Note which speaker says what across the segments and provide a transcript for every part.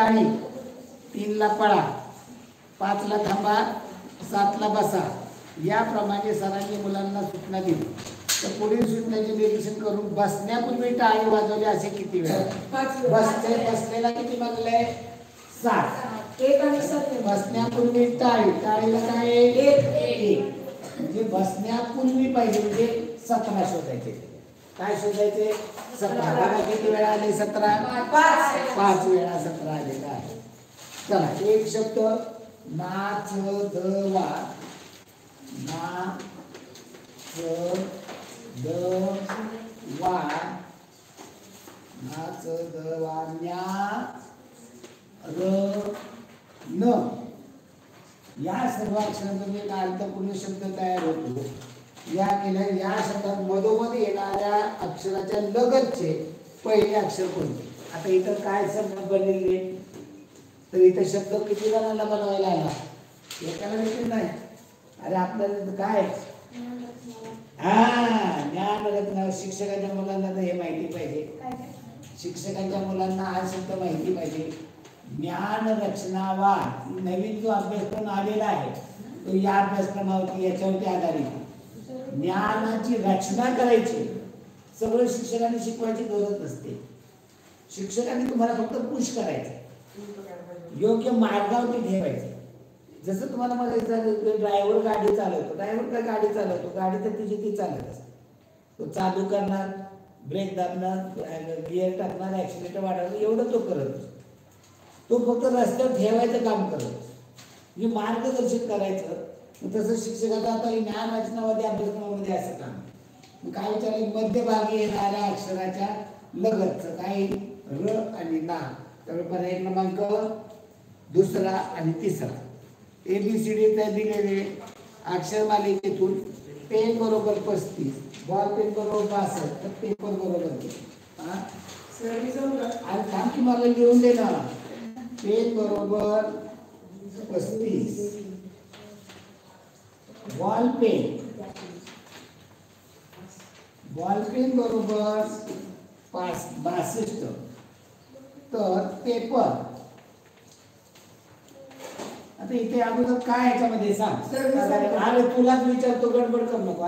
Speaker 1: टाळी, 3 ला पळा, 5 ला थांबा, 7 ला बसा. याप्रमाणे सरांनी मुलांना सूचना दिली. तर पुढील सूचनेचे निरीक्षण करून बसण्यापूर्वी टाळी वाजवली असे किती वेळा? बसलेला किती वाजले? 7.
Speaker 2: 1 आणि 7.
Speaker 1: बसण्यापूर्वी टाळी, टाळीला काय? 1. म्हणजे बसण्यापूर्वी पाहिजे म्हणजे 17 शोधायचे. काय शोधायचे? 17. बघा किती वेळा आले? 17. 5 वेळा 17 आलेला आहे. चला एक शब्द नाचदवा, नाचदवा, नाचदवा, न्या र न या सर्व अक्षरांतून एक अर्थपूर्ण शब्द तयार होतो. या केल्या या शब्दात मधोमध येणाऱ्या अक्षराच्या लगतचे पहिले अक्षर कोणते? आता इथं काय शब्द बनलेले? तर इथं शब्द किती जणांना बनवायला आला? एकाला देखील नाही. अरे आपल्याला काय ज्ञान रत्न. शिक्षकांच्या मुलांना तर हे माहिती पाहिजे. शिक्षकांच्या मुलांना हा शब्द माहिती पाहिजे. ज्ञान रचनावाद नवीन जो अभ्यासक्रम आलेला आहे तो या अभ्यासक्रमावरती याच्यावरती आधारित आहे. ज्ञानाची रचना करायची सगळं शिक्षकांनी शिकवायची गरज नसते. शिक्षकांनी तुम्हाला फक्त पुश करायचं, योग्य मार्गावरती ठेवायचं. जसं तुम्हाला मला ड्रायव्हर गाडी चालवतो, ड्रायव्हर काय गाडी चालवतो, गाडी तर तिची ती चालत असते. तो चालू करणार, ब्रेक दाबणार, गिअर टाकणार, ॲक्सिलेटर वाढवणार, एवढं तो करत असतो. तो फक्त रस्त्यावर ठेवायचं काम करत, म्हणजे मार्गदर्शन करायचं. तसं शिक्षकाचा आता ज्ञान रचनामध्ये अभ्यासक्रमामध्ये असं काम. काय विचारलं? मध्यभागी येणाऱ्या अक्षराच्या लगतचं काय? र आणि ना. त्यामुळे पर्याय क्रमांक दुसरा आणि तिसरा. ABCD दिलेले अक्षर मालिकेतून पेन बरोबर 35, बॉल पेन बरोबर 62, तर पेपर बरोबर किती? आणि थांब की मला लिहून दे ना. पेन बरोबर 35, बॉल पेन बरोबर 62, तर पेपर. आता इथे अगोदर काय याच्यामध्ये सांग? अरे तुलाच विचारतो, गडबड कर नको.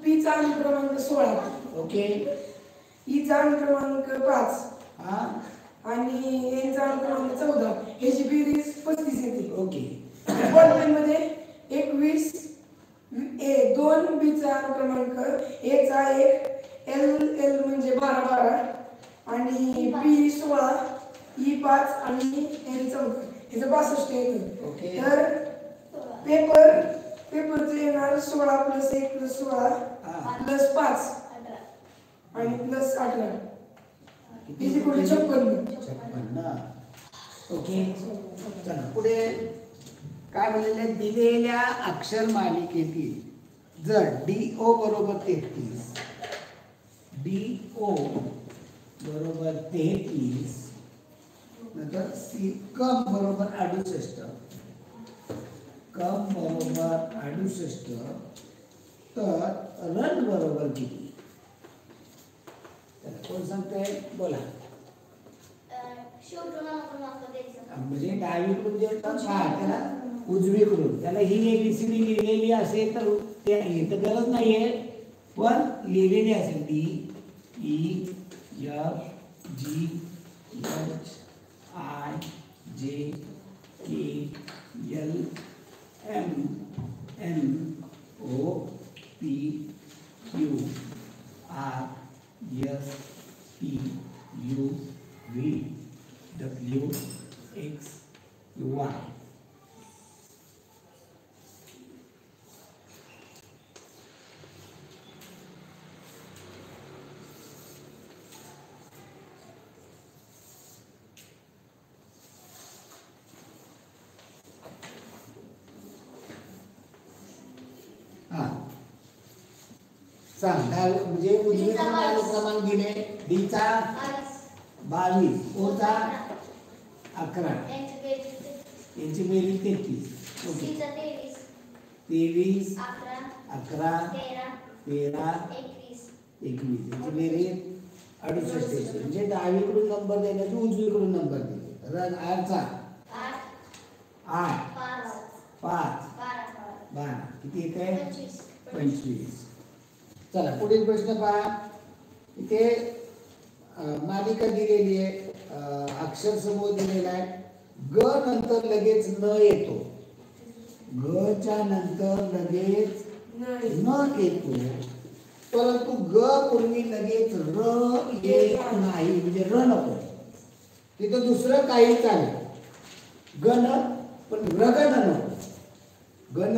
Speaker 2: पीचा अंक क्रमांक 16,
Speaker 1: ओके.
Speaker 2: ईचा अंक क्रमांक 5 आणि एनचा अंक क्रमांक 14. ह्याची बेरीज 35 येते.
Speaker 1: ओके.
Speaker 2: बॉल मध्ये 21, 2 बीचा अंक क्रमांक, एचा 1, एल म्हणजे 12 आणि पी 16, ई 5 आणि एन 14. ह्याचं 62 येतं. तर पेपरचं येणार 16 + 1 + 16 + 5 आणि +18. किती? 56.
Speaker 1: ओके. चला पुढे काय म्हणलेले? दिलेल्या अक्षर मालिकेतील जर DO बरोबर 33, DO बरोबर 33, नंतर कम बरोबर 68, कम बरोबर 68, तर रन बरोबर किती? कोण सांगतंय? बोला. म्हणजे डावीकडून जे त्याला उजवीकडून, त्याला ही ABCD लिहिलेली असेल तर ते तर गरज नाहीये, पण लिहिलेली असेल D E F G H I J K L M N O P Q R S T U V W X Y. म्हणजे उजवीकडे क्रमांक दिले. डीचा 22, ओचा 11, यांची बेरीज 33. ओके. 23, 11, 13, 21, यांची बेरीज 68. म्हणजे डावीकडून नंबर देण्याचे उजवीकडून नंबर दिले. रन आठचा 8 5 12 किती येते 25. चला पुढील प्रश्न पहा. इथे मालिका दिलेली आहे, अक्षर समूह दिलेला आहे. ग नंतर लगेच न येतो, ग च्या नंतर लगेच न येतो, परंतु ग पूर्वी लगेच र येत नाही, म्हणजे र नको. तिथं दुसरं काही चालेल, गण पण रगण नको. गण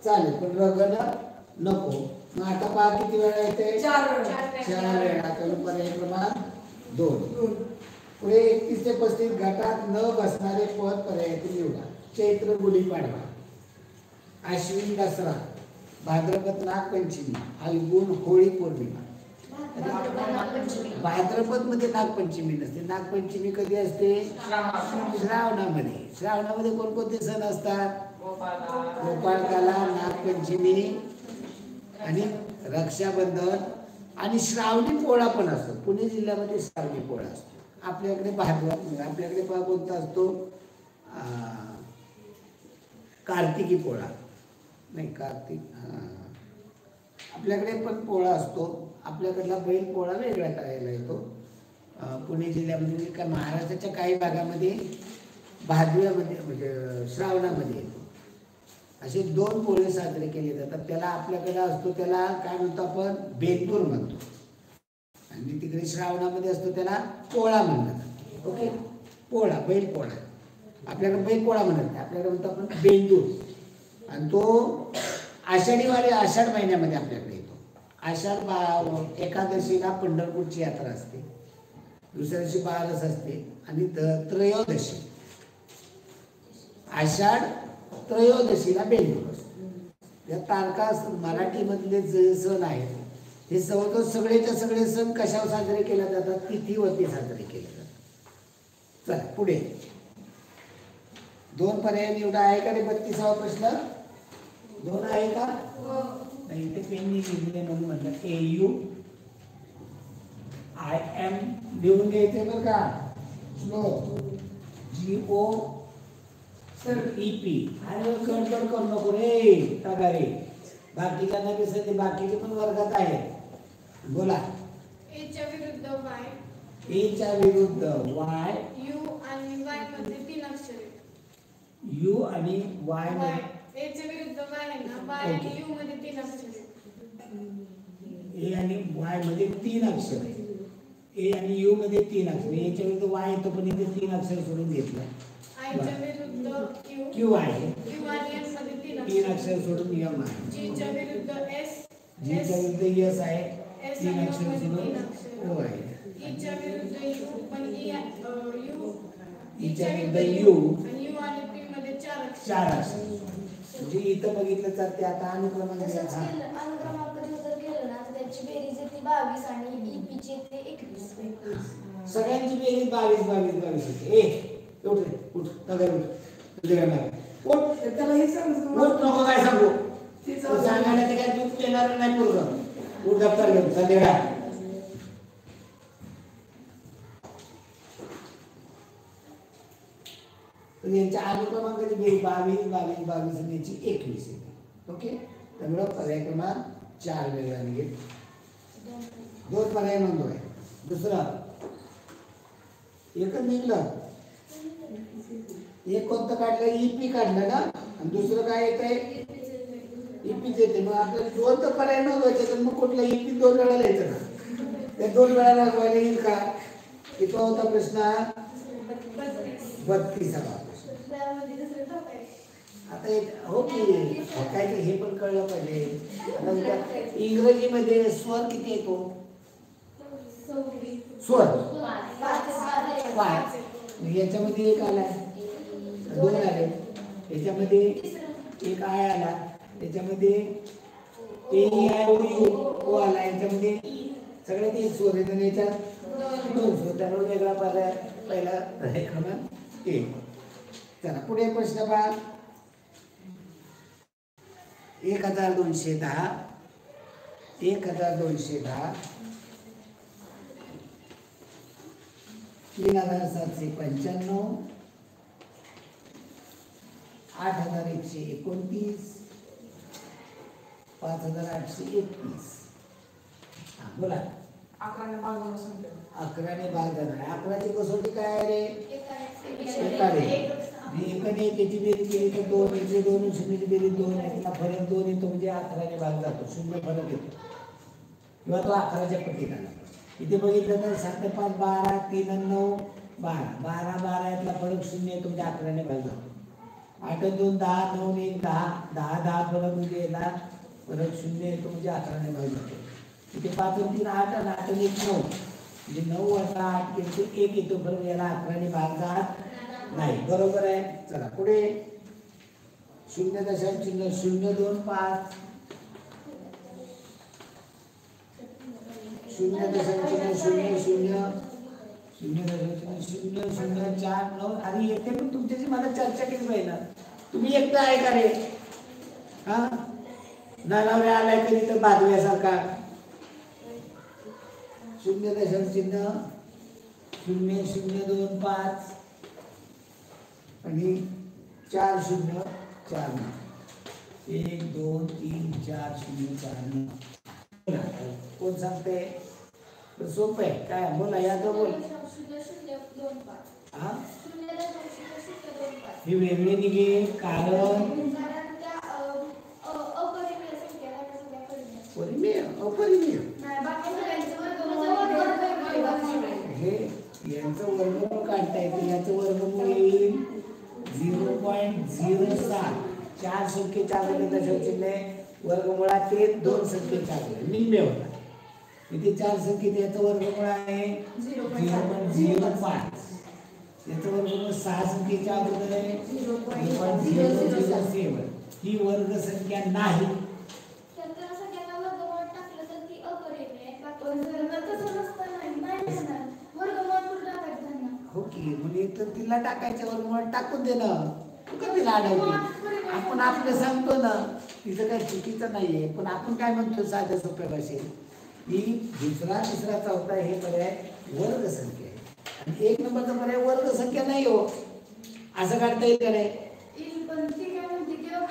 Speaker 1: चालेल पण रगण नको. मग आता पहा किती वेळा येते
Speaker 2: 4
Speaker 1: वेळा. पर्याय क्रमांक 2. पुढे 31 ते 35 गटात न बसणारे पद पर्यायातील निवडा. चैत्र गुढीपाडवा, आश्विन दसरा, भाद्रपद नागपंचमी, फाल्गुन होळी पौर्णिमा. भाद्रपद मध्ये नागपंचमी नसते. नागपंचमी कधी असते? श्रावणामध्ये. श्रावणामध्ये कोणकोणते सण असतात? गोपाळकाला, नागपंचमी आणि रक्षाबंधन आणि श्रावणी पोळा पण असतो. पुणे जिल्ह्यामध्ये श्रावणी पोळा असतो. आपल्याकडे आपल्याकडे कोणता असतो? कार्तिकी पोळा नाही, कार्तिक आपल्याकडे पण पोळा असतो. आपल्याकडला बैल पोळा वेगळा करायला येतो. पुणे जिल्ह्यामध्ये का महाराष्ट्राच्या काही भागामध्ये भादव्यामध्ये म्हणजे श्रावणामध्ये येतो. असे 2 पोळे साजरे केले जातात. त्याला आपल्याकडे असतो त्याला काय म्हणतो आपण? बेंदूर म्हणतो. आणि तिकडे श्रावणामध्ये असतो त्याला पोळा म्हणतात. ओके, पोळा, बैल पोळा. आपल्याकडे बैल पोळा म्हणत नाही, आपल्याकडे म्हणतो आपण बेंदूर. आणि तो आषाढ महिन्यामध्ये आपल्याकडे येतो. आषाढ एकादशीला पंढरपूरची यात्रा असते, दुसऱ्या दिवशी बारस असते आणि त्रयोदशी आषाढ त्रयोदशीला बेंदूर असतो. या तारखा मराठीमधले जे सण आहेत हे सगळेच्या सगळे सण कशावर साजरे केले जातात? तिथीवरती साजरे केले जातात. चला पुढे 2 पर्याय निवडा. आहे का रे 32वा प्रश्न? 2 आहे का? नाही, इथे पेननी लिहिले म्हणून म्हटलं AU IM लिहून घ्यायचे बरं का. GO EP. आणि गडबड करू नको रे तगारे. बाकीच्यांना कसं ते बाकीचे पण वर्गात आहेत. बोला.
Speaker 3: A च्या विरुद्ध Y.
Speaker 1: A च्या विरुद्ध Y.
Speaker 3: U आणि Y मध्ये 3 अक्षरे.
Speaker 1: U आणि Y मध्ये
Speaker 3: A च्या विरुद्ध Y आहे ना, Y आणि U मध्ये 3 अक्षरे.
Speaker 1: A आणि Y मध्ये 3 अक्षरे. A आणि U मध्ये 3 अक्षरे. A च्या विरुद्ध Y येतो पण इथे 3 अक्षर सोडून घेतलं.
Speaker 3: I च्या विरुद्ध
Speaker 1: Q आहे.
Speaker 3: Q आणि S मध्ये 3
Speaker 1: 3 अक्षर सोडून M आहे.
Speaker 3: G च्या विरुद्ध S.
Speaker 1: G च्या विरुद्ध S आहे.
Speaker 3: S
Speaker 1: 3
Speaker 3: आणि
Speaker 1: अक्षर
Speaker 3: O मध्ये 3
Speaker 1: सोडून
Speaker 3: अक्षरे.
Speaker 1: O आहे.
Speaker 3: E च्या विरुद्ध U पण U.
Speaker 1: E च्या विरुद्ध U
Speaker 3: आणि U आणि P मध्ये 4 अक्षरे.
Speaker 1: 4 अक्षर. म्हणजे इथं बघितलं तर ते आता अनुक्रमांक
Speaker 4: तसंच केलं अनुक्रमांक जर केलं ना तर त्याची बेरीज येते 22 आणि ईपीची येते 21.
Speaker 1: सगळ्यांची बेरीज 22 होते. उठ रे, उठ तगार उठ. तुझ्या उठ.
Speaker 2: त्याला हे सांगतो.
Speaker 1: उठ नको काय सांगू.
Speaker 2: तिचं
Speaker 1: तू सांगायला ते काय दूध देणार नाही पूर्ण. उठ दप्तर घेऊन संध्याकाळ. तर यांच्या अनुक्रमांकाची बेरीज 22 आणि याची 21 येते. ओके, त्यामुळं पर्याय क्रमांक 4 वेगळा निघेल. 2 पर्याय नोंदवाय. दुसरा एकच निघलं. एक कोणतं काढलं? EP काढलं ना, आणि दुसरं काय येतंय? EPच येते. मग आपल्याला 2 तर पर्याय नोंदवायचे, तर मग कुठला EP 2 वेळा लिहायचं ना. त्या 2 वेळा लागवायला येईल का? किती होता प्रश्न? 32वा. आता हो की काय ते हे पण कळलं पाहिजे. इंग्रजीमध्ये स्वर किती येतो? स्वर 5. याच्यामध्ये एक आला, 2 आले. याच्यामध्ये एक आय आला. याच्यामध्ये AEIOU आला. याच्यामध्ये सगळ्यात एक स्वर येतो. याच्यात 2 स्वर. त्यामुळे वेगळा पर्याय पहिला क्रमांक 1. चला पुढे प्रश्न पहा. 1210 1210 3795, 8129, 5831. बोला.
Speaker 2: 11ने भागाला सांगतो.
Speaker 1: 11ने भाग देणार. 11ची कसोटी काय आहे रे?
Speaker 3: एकाने
Speaker 1: एकाने त्याची बेरीज केली तर 2, इथे 2, शून्याची बेरीज 2, यातला फरक 2 येतो म्हणजे 11ने भाग जातो, शून्य फरक येतो किंवा तो 11च्या पटीत आला. इथे बघितलं तर 7, 5, 12, 3, 9, 12, 12, 12 यातला फरक 0 येतो म्हणजे 11ने भाग जातो. 8, 2, 10, 9, 1, 10, 10, 10 फरक म्हणजे याला फरक 0 येतो म्हणजे 11ने भाग जातो. इथे 5, 3, 8 आणि 8, 1, 9 म्हणजे 9 वजा 8 येतो 1 येतो फरक, याला 11ने भाग जात नाही. बरोबर आहे. चला पुढे 0.025, 0.000049. आणि येथे पण तुमच्याशी मला चर्चा केली पाहिजे ना. तुम्ही एकटा आहे का रे? हा नानावरे आलाय कधी तर बाजव्यासारखा. 0.0025 आणि 4049. 1, 2, 3, 4, 0, 4. कोण सांगते? सोपं आहे काय? बोला या तो बोल. हा ही वेगळी निघे कारण परिमेय अपरिमेय हे यांचं वर्गमूळ काढता येते. याचं वर्गमूळ येईल 0.07. 4 संख्येच्या आधारे दशमचिन्ह वर्गमुळात ते 2 संख्येच्या आधारे निम्मे होतात. इथे 4 संख्येत याचं वर्गमूळ आहे 0.05. याचं वर्गमूळ 6 संख्येच्या अगोदर आहे 0.007. ही वर्ग संख्या नाही. हो की म्हणजे तर तिला टाकायच्या वर्गमूळ टाकून दे ना. तू का तिला अडवते? आपण आपलं सांगतो ना, तिचं काही चुकीचं नाहीये. पण आपण काय म्हणतो साध्या सोप्या भाषेत की दुसरा, तिसरा, चौथा हे पर्याय वर्ग संख्या आहे आणि 1 नंबरचा पर्याय वर्ग संख्या नाही हो. असं काढता येईल का रे?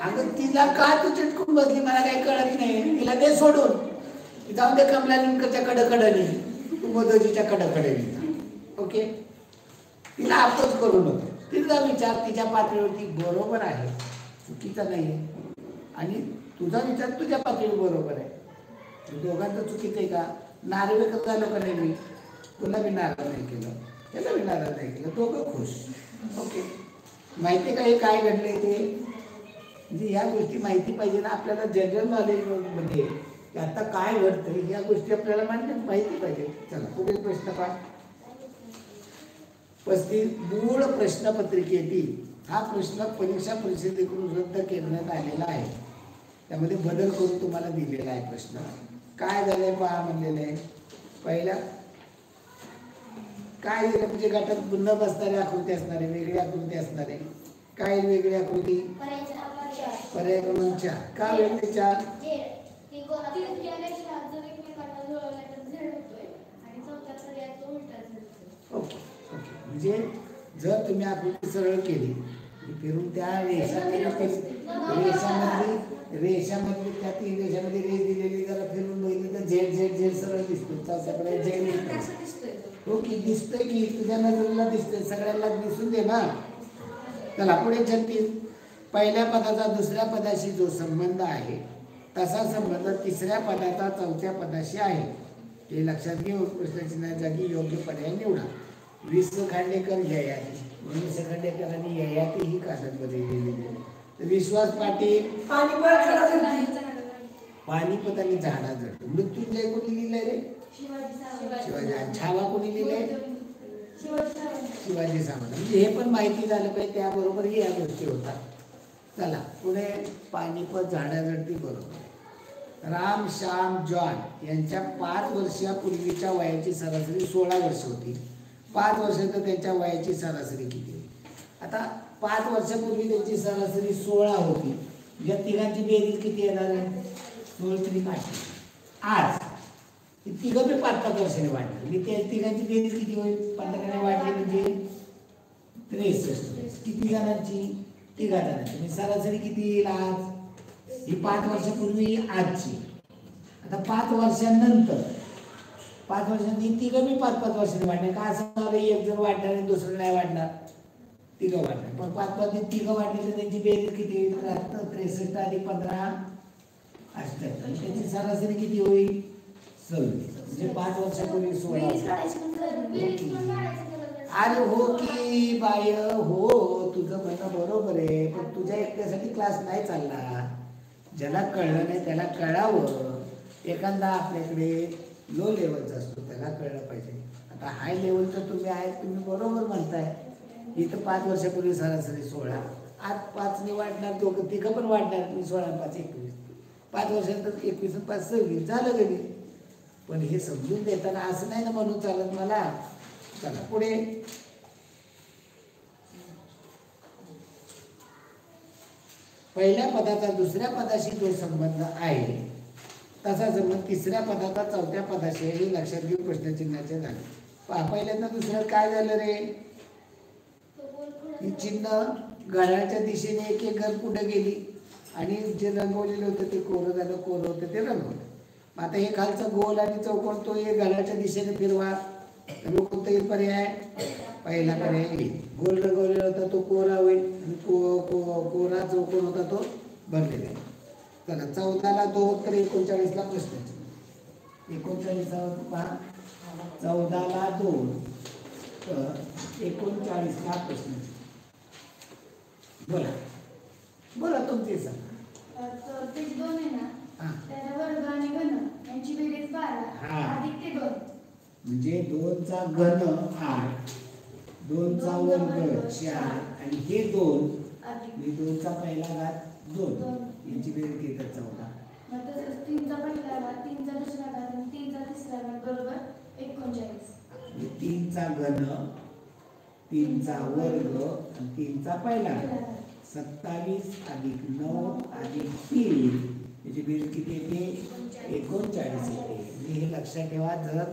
Speaker 1: अगं तिला का तू चिटकून बसली मला काही कळत नाही. तिला दे सोडून, जाऊन दे कमला लिंकच्या कडकडनी, तू मोदोजीच्या कडकडनी. ओके, तिला अपोज करू नको. तिचा विचार तिच्या पातळीवरती बरोबर आहे, चुकीचा नाही आहे. आणि तुझा विचार तुझ्या पातळीवर बरोबर आहे. दोघांचं चुकीचं आहे का? नार्वेकर झालं का नाही? मी तुला बी नाराज नाही केलं, त्याला बी नाराज नाही केलं, दोघं खुश. ओके, माहिती आहे का हे काय घडलंय ते? म्हणजे ह्या गोष्टी माहिती पाहिजे ना आपल्याला. जनरल नॉलेजमध्ये की आता काय घडतंय ह्या गोष्टी आपल्याला माहिती पाहिजे. चला पुढील प्रश्न पहा. 35 मूळ प्रश्नपत्रिकेतील हा प्रश्न परीक्षा परिषदेकडून रद्द करण्यात आलेला आहे. त्यामध्ये बदल करून तुम्हाला दिलेला आहे. प्रश्न काय झालंय पहा म्हणलेलं आहे. पहिला काय दिलं म्हणजे गटात न बसणारी आकृती असणारे, वेगळी आकृती असणारे. काय वेगळी आकृती? पर्याय क्रमांक 4. का वेगळी 4? ओके ओके, म्हणजे जर तुम्ही आकृती सरळ केली फिरून त्या रेषामधली त्या 3 रेषामध्ये रेष दिलेली जरा फिरून बघितली तर झेड झेड झेड सरळ दिसतो. चौथ्याकडे झेड हो की दिसतंय की तुझ्या नजरेला दिसतंय, सगळ्यांना दिसून दे ना. चला पुढे 36. पहिल्या पदाचा दुसऱ्या पदाशी जो संबंध आहे तसा संबंध तिसऱ्या पदाचा चौथ्या पदाशी आहे हे लक्षात घेऊन प्रश्नचिन्हाच्या जागी योग्य पर्याय निवडा. वि. स. खांडेकर ययाती, वि. स. खांडेकरांनी ययाती ही कादंबरी लिहिलेली आहे. विश्वास पाटील पानिपत आणि झाडा जड. मृत्युंजय कोणी लिहिलंय रे? शिवाजी. छावा कोणी लिहिलंय? शिवाजी सावंत. म्हणजे हे पण माहिती झालं पाहिजे, त्याबरोबरही या गोष्टी होतात. चला पुढे पानिपत झाडा जडती बरोबर. राम श्याम जॉन यांच्या 5 वर्षापूर्वीच्या वयाची सरासरी 16 वर्ष होती. 5 वर्षात त्यांच्या वयाची सरासरी किती? आता 5 वर्षापूर्वी त्यांची सरासरी 16 होती. या तिघांची बेरीज किती येणार आहे? 16 तरी 8. आज तिघं बी 5-5 वर्षाने वाढले. मी त्या तिघांची बेरीज किती होईल? 15ने वाढली म्हणजे 63. किती जणांची? 3 जणांची. म्हणजे सरासरी किती येईल आज? ही 5 वर्षापूर्वी आजची. आता 5 वर्षांनंतर 5 वर्षांनी तिघं बी 5-5 वर्षाने वाढले. का असं झालं? एक जण वाढणार आणि दुसरं नाही वाढणार, तिघं वाढणार. पण 5-5 तिघं वाढले तर त्यांची बेरीज किती होईल? 63 अधिक 15 78. त्याची सरासरी किती होईल? 26. म्हणजे 5 वर्षापूर्वी 16.
Speaker 4: बेरीज काढायची पण गरज नाही. बेरीज पण काढायची गरज नाही.
Speaker 1: अरे हो की बाय, हो तुझं म्हणणं बरोबर आहे. पण तुझ्या एकट्यासाठी क्लास नाही चालला. ज्याला कळलं नाही त्याला कळावं. एखादा आपल्याकडे लो लेवलचा असतो, त्याला कळलं पाहिजे. आता हाय लेवलचं तुम्ही आहे, तुम्ही बरोबर म्हणताय. इथं 5 वर्षापूर्वी सरासरी 16, आज 5ने वाढणार, दोघं तिघं पण वाढणार. तुम्ही 16 आणि 5 21. 5 वर्षानंतर 21 आणि 5 26 झालं कधी. पण हे समजून देताना असं नाही ना म्हणून चालत मला. चला पुढे. पहिल्या पदाचा दुसऱ्या पदाशी जो संबंध आहे तसा संबंध तिसऱ्या पदाचा चौथ्या पदाशी हे लक्षात घेऊन प्रश्नचिन्हाचे झाले. पहिल्यांदा दुसऱ्या काय झालं रे? ही चिन्ह घड्याळाच्या दिशेने एक एक घर पुढे गेली आणि जे रंगवलेलं होतं ते कोरं झालं, कोरं होतं ते रंगवलं. आता हे खालचं गोल आणि चौकोन तो एक घड्याळाच्या दिशेने फिरवा. कोणता येईल पर्याय? पहिला पर्याय येईल. गोल रंगवलेला होता तो कोरा होईल आणि कोरा चौकोन होता तो भरलेला आहे. चला 14ला 2 तर 39ला प्रश्न. 39 पहा, 14ला 2 तर 39ला प्रश्न. बोला बोला तुमचे सांगा.
Speaker 3: तर ते 2 आहे ना,
Speaker 1: हा.
Speaker 3: त्याचा वर्ग आणि घन यांची बेरीज 12
Speaker 1: हा.
Speaker 3: अधिक ते 2.
Speaker 1: म्हणजे 2चा घन 8, 2चा वर्ग 4 आणि हे 2
Speaker 3: अधिक
Speaker 1: म्हणजे 2चा पहिला घात 2
Speaker 3: 2.
Speaker 1: यांची बेरीज घेतात 14.
Speaker 3: मग तसंच 3चा पहिला घात, 3चा दुसरा घात आणि 3चा तिसरा घात बरोबर 39.
Speaker 1: म्हणजे 3चा घन, 3चा वर्ग आणि 3चा पहिला घात. 27 अधिक 9 अधिक 3 याची बेरीज किती येते? 39 येते. म्हणजे हे लक्षात ठेवा, जर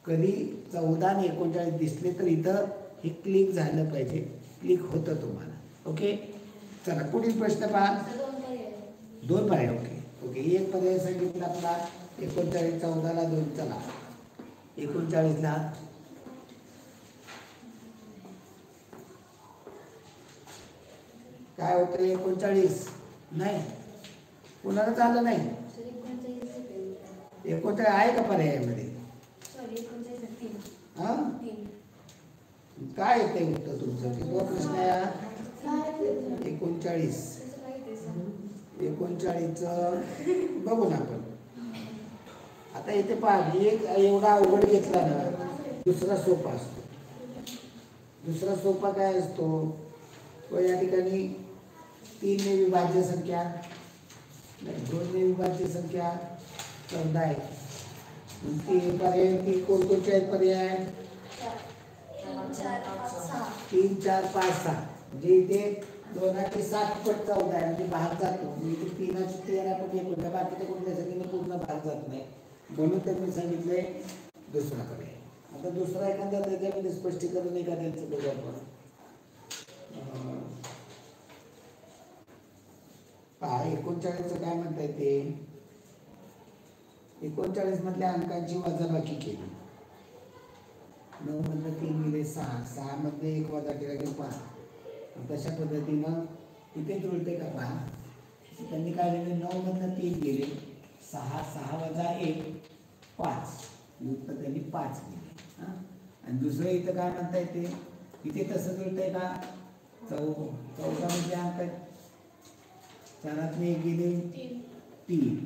Speaker 1: कधी 14 आणि 39 दिसले तर इथं हे क्लिक झालं पाहिजे. क्लिक होतं तुम्हाला. ओके, चला पुढील प्रश्न पहा. 2 पर्याय. ओके ओके, एक पर्याय सांगितला आपला 39. 14ला 2. चला 39ला काय होतं? 39 नाही, कुणाला चाललं नाही. 39 आहे का पर्यायामध्ये?
Speaker 3: सॉरी 39 3.
Speaker 1: हा, काय येते उत्तर तुमचं? कितवा प्रश्न आहे हा? 39. 39चं बघू ना आपण. आता इथे पहा, एक एवढा अवघड घेतला ना, दुसरा सोपा असतो. दुसरा सोपा काय असतो? तो या ठिकाणी 3 ने विभाज्य संख्या नाही, 2 ने विभाज्य संख्या 14 आहे. ती पर्याय ती कोणकोणचे आहेत पर्याय? 3 4 5 6. म्हणजे इथे 2चे 7 पट 14 आहे, म्हणजे भाग जातो. इथे 3चे 13 पट 1 होता. बाकीच्या कोणत्या संख्येने पूर्ण भाग जात नाही, म्हणून त्यांनी सांगितलंय दुसरा पर्याय. आता दुसरा एखादा त्याच्यामध्ये स्पष्टीकरण एखाद्याचं बघू आपण. पहा 39चं काय म्हणताय ते? 39 मधल्या अंकांची वजाबाकी केली. 9 मधनं 3 गेले 6, 6 मध्ये 1 वजा केला की 5. तशा पद्धतीनं इथे जुळते का पहा. त्यांनी काय केलं? 9 मधनं 3 गेले 6, 6 वजा 1 5, उत्तर त्यांनी 5 केले. आणि दुसरं इथं काय म्हणता येते? इथे तसं जुळतंय का? 14 मध्ये अंक 4 गेले 3,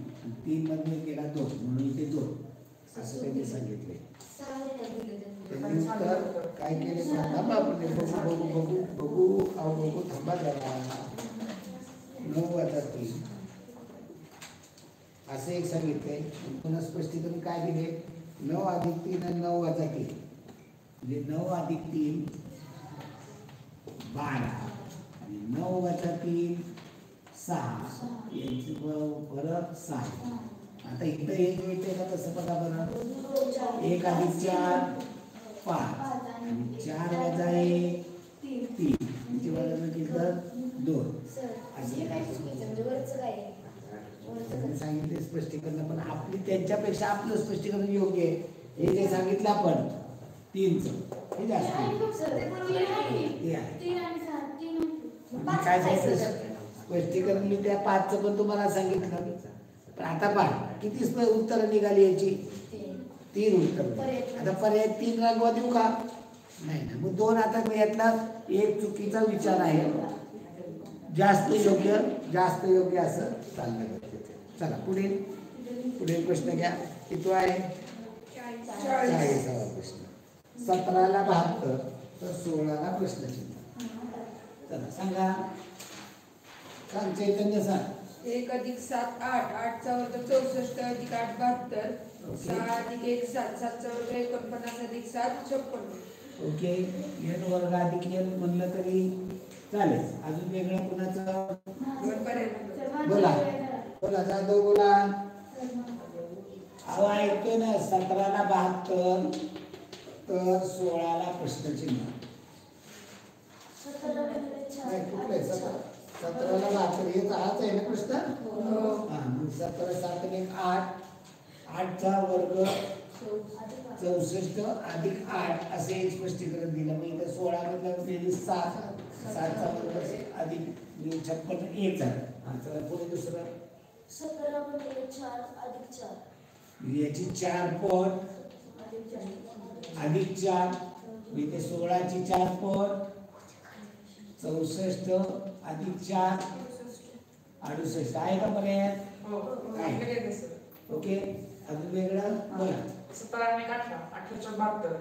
Speaker 1: 3 मधले गेला 2, म्हणून इथे 2 असं त्यांनी सांगितले. त्यांनी उत्तर काय केले? थांबा आपण बघू बघू बघू बघू अहो बघू थांबा जरा. 9 वजा 3 असं एक सांगितलंय. पुन्हा स्पष्टीकरण काय दिले? 9 अधिक 3 आणि 9 वजा 3 म्हणजे 9 अधिक 3 12 आणि 9 वजा 3 6 यांची फरक 6. आता इथं एक मिळते का तसं बघा बरं. 1 + 4 5 आणि 4 - 1 3 म्हणजे बघा किती 2.
Speaker 4: सर हे काय चुकीचं म्हणजे वरचं काय आहे?
Speaker 1: त्यांनी सांगितले स्पष्टीकरण, पण आपली त्यांच्यापेक्षा आपलं स्पष्टीकरण योग्य आहे. हे जे सांगितलं आपण 3चं हे जास्त आहे.
Speaker 4: सर ते बरोबर आहे.
Speaker 1: ते आहे.
Speaker 3: 3 आणि 7 3
Speaker 4: पाच
Speaker 1: काय
Speaker 4: आहे
Speaker 1: सांगितलं
Speaker 4: सर.
Speaker 1: स्पष्टीकरण मी त्या 5चं पण तुम्हाला सांगितलं. पण आता पहा किती उत्तरं निघाली याची? 3 उत्तर. आता पर्याय 3 रंगवा देऊ का? नाही ना. मग 2 आता यातला एक चुकीचा विचार आहे. जास्त योग्य असं चाललं. चला पुढील प्रश्न घ्या. किती आहे? 40वा प्रश्न. 17ला 72 तर 16ला प्रश्नचिन्ह. चला सांगा. सांग चैतन्य सांग.
Speaker 2: 1 + 7 8 8चा वर्ग 64 + 8 72 6 + 1 7 7चा वर्ग 49 + 7 56.
Speaker 1: ओके. n वर्ग अधिक n म्हणलं तरी चालेल. अजून वेगळं कुणाचं?
Speaker 2: दोन पर्याय.
Speaker 1: बोला जाधव बोला. अहो ऐकतोय ना. 17ला 72 तर 16ला प्रश्नचिन्ह. नाही कुठले 17ला 72 हे हाच आहे ना प्रश्न. हा मग 17 7 + 1 8 8चा वर्ग 64 अधिक 8 असे एक स्पष्टीकरण दिलं. मग इथं 16 मधलं 7 7चा वर्ग अधिक 56 1 झालं. हा चला पुढे दुसरं.
Speaker 4: 17 × 4 + 4
Speaker 1: याची 4 पट अधिक 4 इथे 16ची 4 पट 64 अधिक 4 68 आहे का पर्याय? ओके. अजून वेगळं बोला.
Speaker 5: 17 आणि 18 18 = 72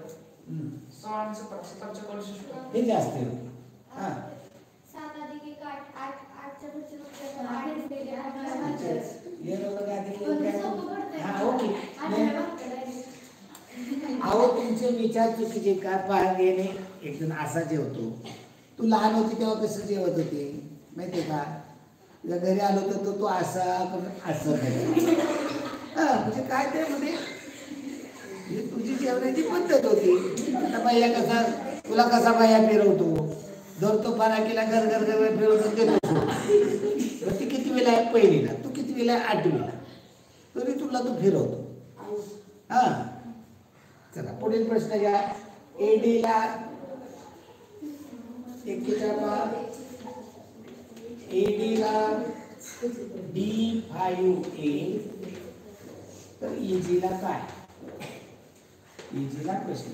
Speaker 5: 16 आणि 17 17 = 64.
Speaker 1: हे जास्त आहे. हा
Speaker 3: 7 + 1 8 8 8च्या पुढचे उत्तर 8
Speaker 1: हे बघा अधिक हा ओके.
Speaker 3: आहे.
Speaker 1: अहो तुमचे विचार चुकीचे का? पाहा येणे एक जण असा जेवतो. तू लहान होती तेव्हा कसं जेवत होते माहितीये का? तुझ्या घरी आलो तर तो असा असं म्हणजे काय ते म्हणजे तुझी जेवणाची पद्धत होती. आता बाया कसा तुला कसा बाया फिरवतो धरतो फराकीला घर घर घर फिरवतो देतो. ती किती वेळा आहे? पहिलीला. तू किती वेळा आहे? 8वीला. तरी तुला तू फिरवतो. हा चला पुढील प्रश्न घ्या. एडीला 41 एडीला D5A तर इजीला काय? इजीला प्रश्न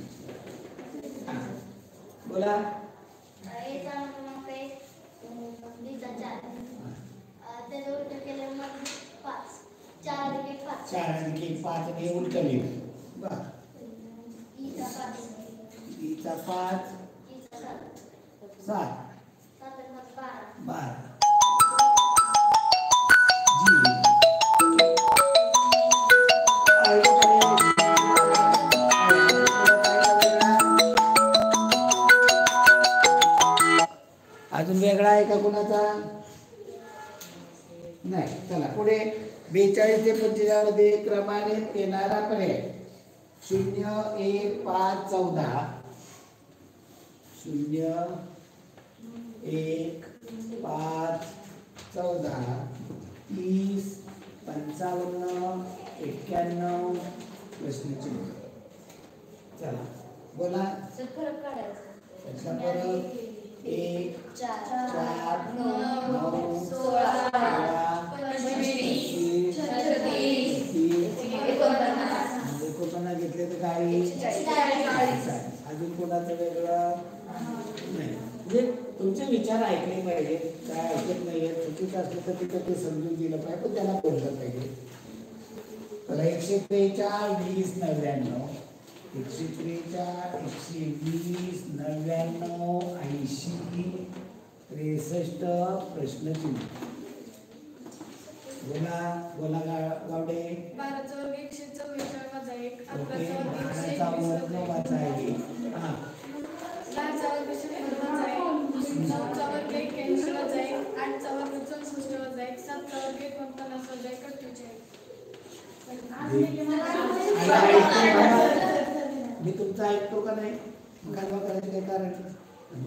Speaker 1: बोला.
Speaker 4: A चा क्रमांक 1 B चा 4 त्याचा उलट केल्यावर मग 5 4 + 1 5
Speaker 1: 4 आणि 1 5 आणि उलट लिहू. बघ
Speaker 4: E चा 5
Speaker 1: E चा 5
Speaker 4: E चा 7
Speaker 1: 7
Speaker 4: 7 + 12
Speaker 1: 12 अजून वेगळा आहे का कुणाचा? नाही. चला पुढे 42 ते 45 मध्ये क्रमाने येणारा पर्याय 0 1 5 14 0 1 5 14 30 55 91 प्रश्नचिन्ह. चला बोला.
Speaker 4: सर फरक काढायचा.
Speaker 1: त्याचा फरक 1
Speaker 4: 4
Speaker 1: 4
Speaker 4: 9
Speaker 1: 9
Speaker 4: 16
Speaker 1: 25 49 घेतले तर काही अजून कोणाचं वेगळं नाही. म्हणजे तुमचे विचार ऐकले पाहिजे. काय ऐकत नाहीये चुकीचं असलं तर तिथं ते समजून दिलं पाहिजे पण त्याला बोललं पाहिजे. तर 143 20 99 143 120 99 80 63 प्रश्नचिन्ह. बोला बोला गावडे.
Speaker 3: 12चा वर्ग 144 - 1
Speaker 1: ओके.
Speaker 3: 11चा वर्ग
Speaker 1: 12चा वर्ग वजा 1 हा
Speaker 3: 10चा वर्ग 100 - 1 9चा वर्ग 81 - 1 8चा वर्ग 64 - 1 7चा वर्ग 49 - 1 48
Speaker 1: मी तुमचं ऐकतो का नाही? काय करायचं काय कारण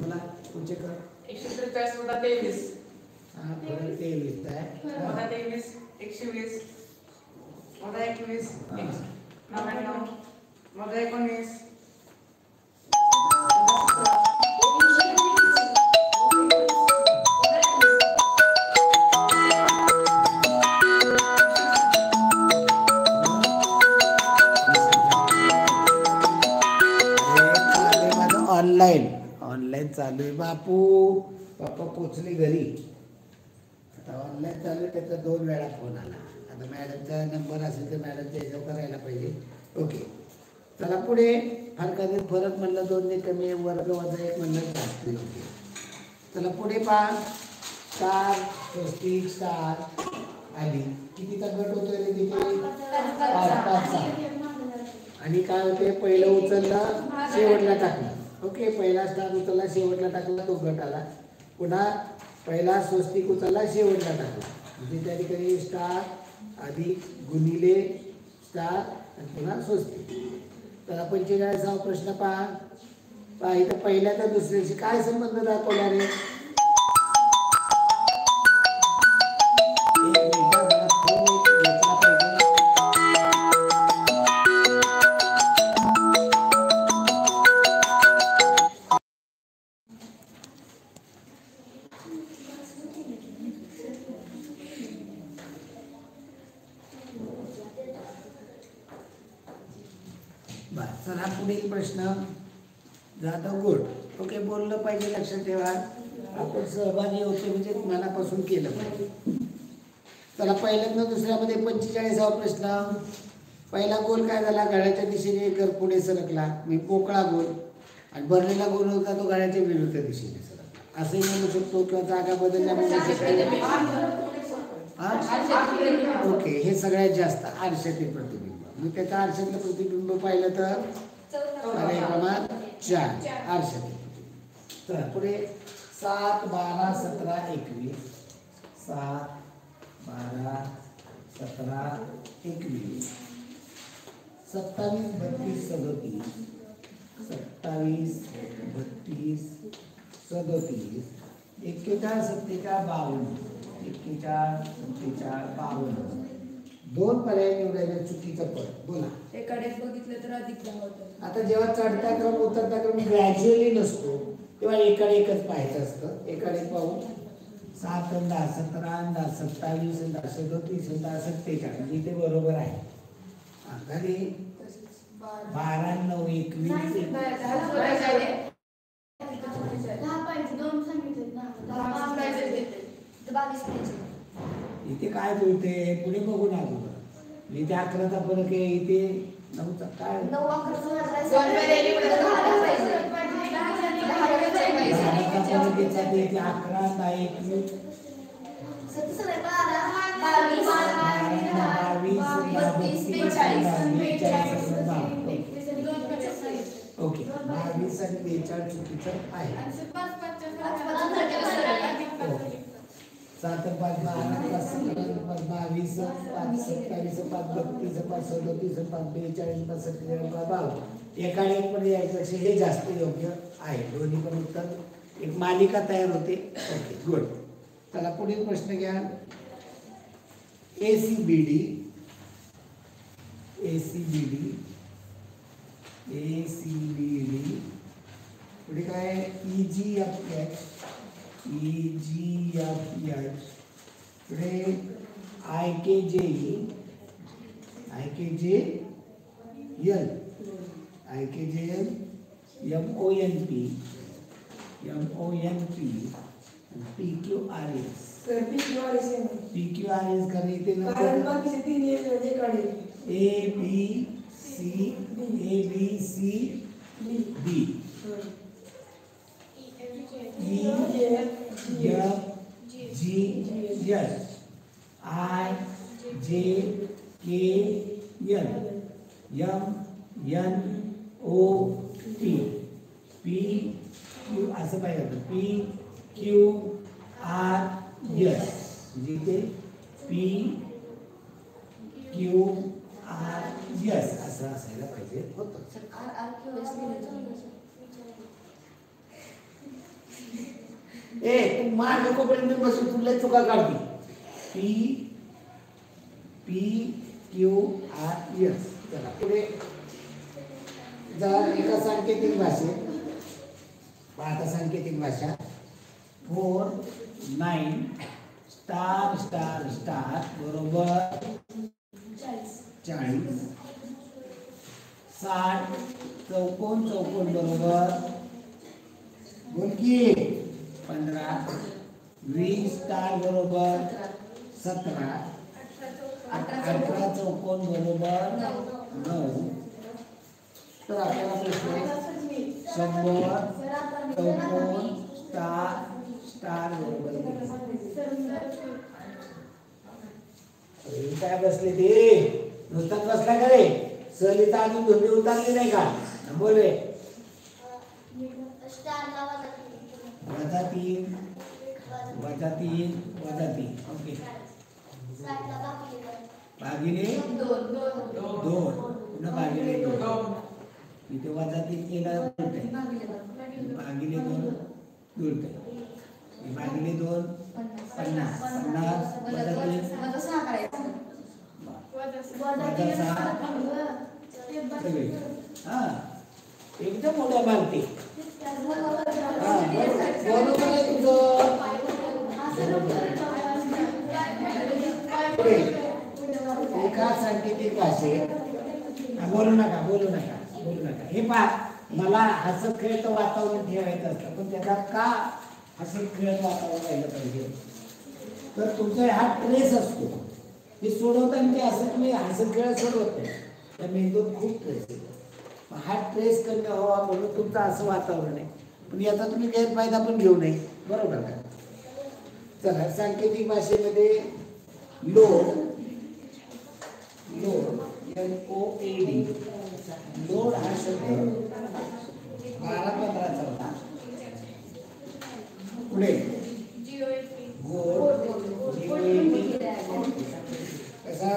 Speaker 1: मला तुमचे कर
Speaker 5: 143 वजा 23
Speaker 1: हा परत 23 आहे
Speaker 5: वजा 23 120 वजा 21 99 वजा 19
Speaker 1: ऑनलाईन चालू आहे बापू. पप्पा पोचले घरी. आता ऑनलाईन चालू आहे. त्याचा 2 वेळा फोन आला. आता मॅडमचा नंबर असेल तर मॅडमच्या ह्याच्यावर करायला पाहिजे. ओके चला पुढे. फरकातील फरक म्हणलं 2 ने कमी, वर्ग वजा 1 म्हणलं जास्त योग्य. चला पुढे पहा. 4 स्वस्तिक 7 आली. कितीचा गट होतोय रे तिथे? 5 आणि काय होते? पहिलं उचललं शेवटला टाकलं. ओके पहिला स्टार उचलला शेवटला टाकला तो गट आला. पुन्हा पहिला स्वस्तिक उचलला शेवटला टाकला म्हणजे त्या ठिकाणी स्टार अधिक गुणिले स्टार आणि पुन्हा स्वस्तिक. तर 45वा प्रश्न पहा. इथं पहिल्या तर दुसऱ्याशी काय संबंध दाखवला रे? चला पुढील प्रश्न. जाधव गुड. ओके बोललं पाहिजे लक्षात ठेवा. आपण सहभागी होतो म्हणजे मनापासून केलं पाहिजे. चला पहिल्यांदा दुसऱ्यामध्ये 45वा प्रश्न. पहिला गोल काय झाला? घड्याच्या दिशेने कर पुढे सरकला मी पोकळा गोल आणि भरलेला गोल होता तो घड्याच्या विरुद्ध दिशेने सरकला असंही म्हणू शकतो किंवा जागा बदलल्यामुळे. ओके हे सगळ्यात जास्त आरशातील प्रतिबिंब. मग त्याचं आरशातलं प्रतिबिंब पाहिलं तर पर्याय क्रमांक 4 आरशातील. तर पुढे 7 12 17 21 7 12 17 21 27 32 37 27 32 37 41 47 52 41 47 52 2 पर्याय निवडायला चुकीचं पद. बोला.
Speaker 2: एकाडेच बघितलं तर अधिक होतं.
Speaker 1: आता जेव्हा चढता क्रम उतरता क्रम ग्रॅज्युअली नसतो तेव्हा एकाडे एकच पाहायचं असतं. एकाडे पाहू 7 10 17 10 27 10 37 10 47 म्हणजे ते बरोबर आहे. घरी 12 9 21 इथे काय बोलते पुढे बघू ना अगोदर. इथे 11चा फरक आहे इथे 9चा काय 11 21 ओके 22 आणि 42 चुकीचं आहे. 7 5 12 5 17 5 22 5 27 5 32 5 37 5 42 5 47 5 52 एकाने पण यायचं हे जास्त योग्य आहे. दोन्ही पण उत्तर एक मालिका तयार होते. Okay good. चला पुढील प्रश्न घ्या. ACBD पुढे काय EGFH पुढे IKJE MONP PQRS.
Speaker 2: तर
Speaker 1: PQRS करणे ते
Speaker 2: कारण बाकीचे 3 Ekade
Speaker 1: ABCD EFGH IJKL MNOP PQ असं पाहिजे होतं PQRS जिथे PQRS असं असायला पाहिजे होतं. ए मार्ग कोपर्यंत बसून तुला चुका काढली. PQRS. चला पुढे जर एका सांकेतिक भाषेत आता सांकेतिक भाषा 4 9 स्टार स्टार स्टार बरोबर 40 60 चौकोन चौकोन बरोबर बोल की 15 20 स्टार बरोबर 17 18 चौकोन बरोबर 9. तर आपल्याला प्रश्न 100 चौकोन स्टार स्टार बरोबर काय बसले ते नुसताच बसला का रे सहलीचा अजून धुंदी उतारली नाही का बोल रे
Speaker 4: स्टारला
Speaker 1: -3 -3 ओके भागिले 2 पुन्हा भागिले 2 इथे -3 केला भागिले 2 जुळतंय भागिले 2 50 एकदम मोठ्या मागते बरोबर आहे तुझं. एका सांकेतिक भाषेत बोलू नका हे पहा मला हसत खेळत वातावरण ठेवायचं असतं पण त्याचा का हसत खेळत वातावरण राहिलं पाहिजे तर तुमचा हा ट्रेस असतो हे सोडवताना ते असं तुम्ही हसत खेळत सोडवत नाही त्या मेंदूत खूप ट्रेस येतो. हा ट्रेस कमी व्हावा म्हणून तुमचं असं वातावरण आहे पण याचा तुम्ही गैरफायदा पण घेऊ नये बरोबर का. चला सांकेतिक भाषेमध्ये लोड LOAD लोड हा शब्द 12-15 होता. पुढे गोड कसा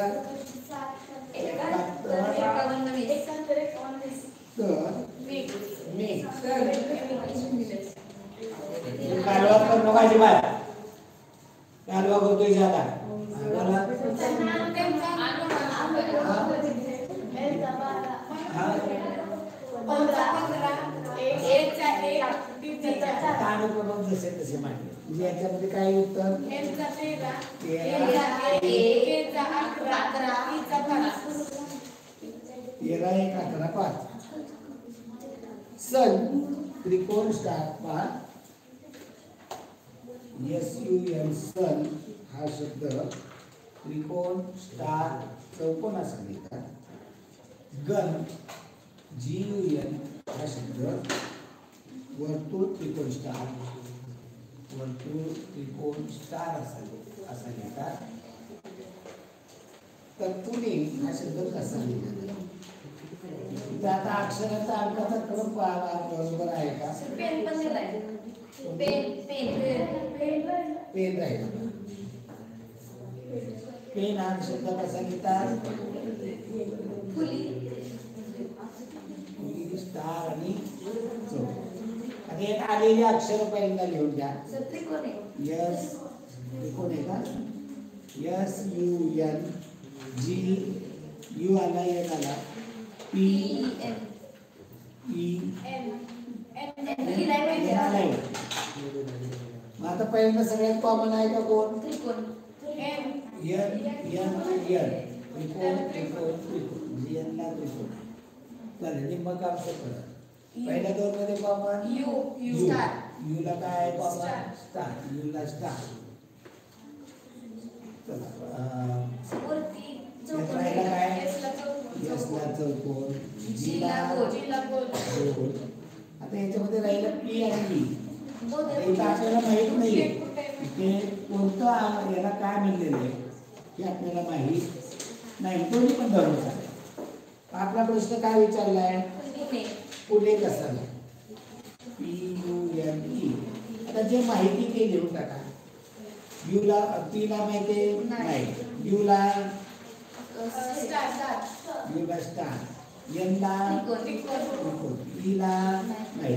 Speaker 1: कालवा पण नवाजी बाय कालवा करतोय जाता जसे तसे मांडले म्हणजे याच्यामध्ये काय उत्तर 13-1-11-5 सन त्रिकोण स्टार पहा SUN सन हा शब्द त्रिकोण स्टार चौकोन असा लिहितात. गण GUN हा शब्द वर्तुळ त्रिकोण स्टार असा लिहितात. तत्पुरी हा शब्द कसा लिहितात आता अक्षराचा अर्थ क्रम बरोबर आहे का पेन राहील पेन हा शब्द कसा लिहितात स्टार आणि आता एक आलेली अक्षर पहिल्यांदा लिहून द्या. यस त्रिकोण आहे का SUN GU आला N आला PEN मग आता पहिल्यांदा सगळ्यात कॉमन आहे का कोण त्रिकोण म्हणजे N ला त्रिकोण चालेल. मग काम सोपं पहिल्या दोन मध्ये कॉमन यू ला काय कॉमन स्टार चौकोन आता याच्यामध्ये राहिलं पी आणि बी आपल्याला माहित नाहीये ते कोणतं याला काय म्हणलेलं आहे हे आपल्याला माहित नाही. दोन्ही पण धरून चालेल. आपला प्रश्न काय विचारलाय पुणे कसा PUNE. आता जे माहिती ते लिहून टाका. यूला पीला माहिती नाही यूला स्टार एनला त्रिकोण, ईला नाही.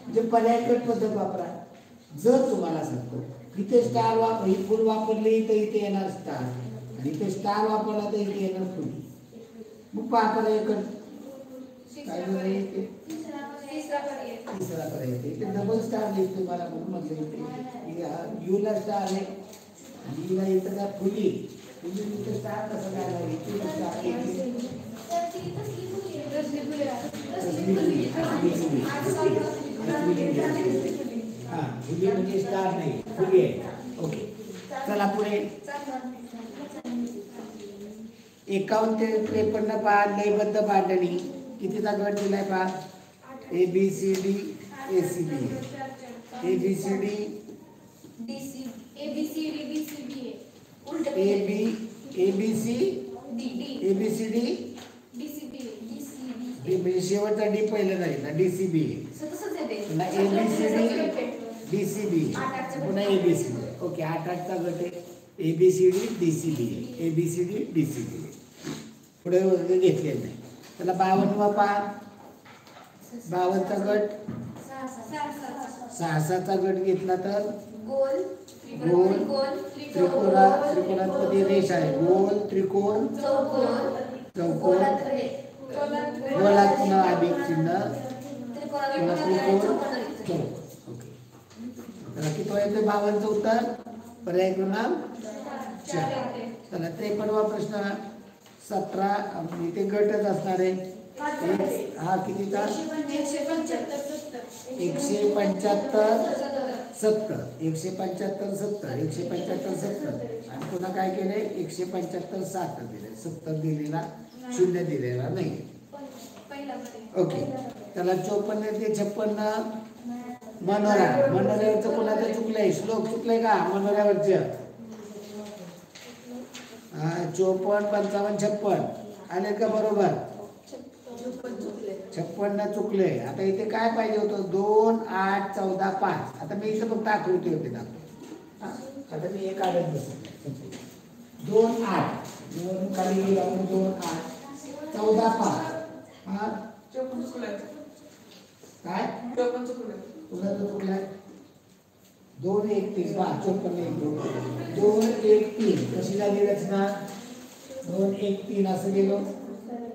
Speaker 1: म्हणजे पर्यायकृत पद्धत वापरा. जर तुम्हाला सांगतो इथे स्टार वापर, ही फुल वापरली तर इथे येणार स्टार, आणि इथे स्टार वापरला तर इथे येणार फुल. मग पर्यायकृत काय झालं इथे? तिसरा पर्याय येते. इथे डबल स्टार लिहितो तुम्हाला म्हणून म्हटलं इथे यूला स्टार आहे आणि ईला इथं काय फुली इथे स्टार कसं काय लागेल? इथे स्टार येते. हा फुली म्हणजे स्टार नाही, फुली आहे. ओके चला पुढे. 51 ते 53 पहा. लयबद्ध मांडणी कितीचा गट दिलाय पहा. ABCD ACB, ABCD म्हणजे शेवटचा डी पहिला नाही ना, DCB पुन्हा ABCD DCB पुन्हा ABCD. ओके 8-8चा गट आहे. ABCD DCB, ABCD DCB. पुढे वगैरे घेतलेलं नाही. त्याला 52 पहा. 52चा गट 6-6चा गट घेतला तर गोल त्रिकोणात मध्ये रेष आहे. गोल त्रिकोण चौकोन गोलात पुन्हा अधिक चिन्ह पुन्हा त्रिकोण चौकोन. ओके तर किती येते 52चं उत्तर? पर्याय क्रमांक 4. चला 53वा प्रश्न. 17 इथे गटच असणार आहे. हा कितीचा? 175 70 175 70 175 70 आणि पुन्हा काय केलंय? 175 7 दिले. 70 दिलेला, 0 दिलेला नाही. ओके त्याला 54 ते 56 मनोऱ्यावरचं कोणाचं चुकलंय? श्लोक चुकलंय का मनोऱ्यावरचं? 54 55 56 आले का बरोबर? 56 चुकले. आता इथे काय पाहिजे होतं? 2 8 14 5. आता मी इथे फक्त आकृती होते दाखव. आता मी एक आडत बसतो. 2 8 2 खाली गेलो आपण. 2 8 14 5. हा काय तुला तर चुकलाय. 2 1 3 5 54 2 1 3 कशी झाली रचना? 2 1 3 असं गेलो.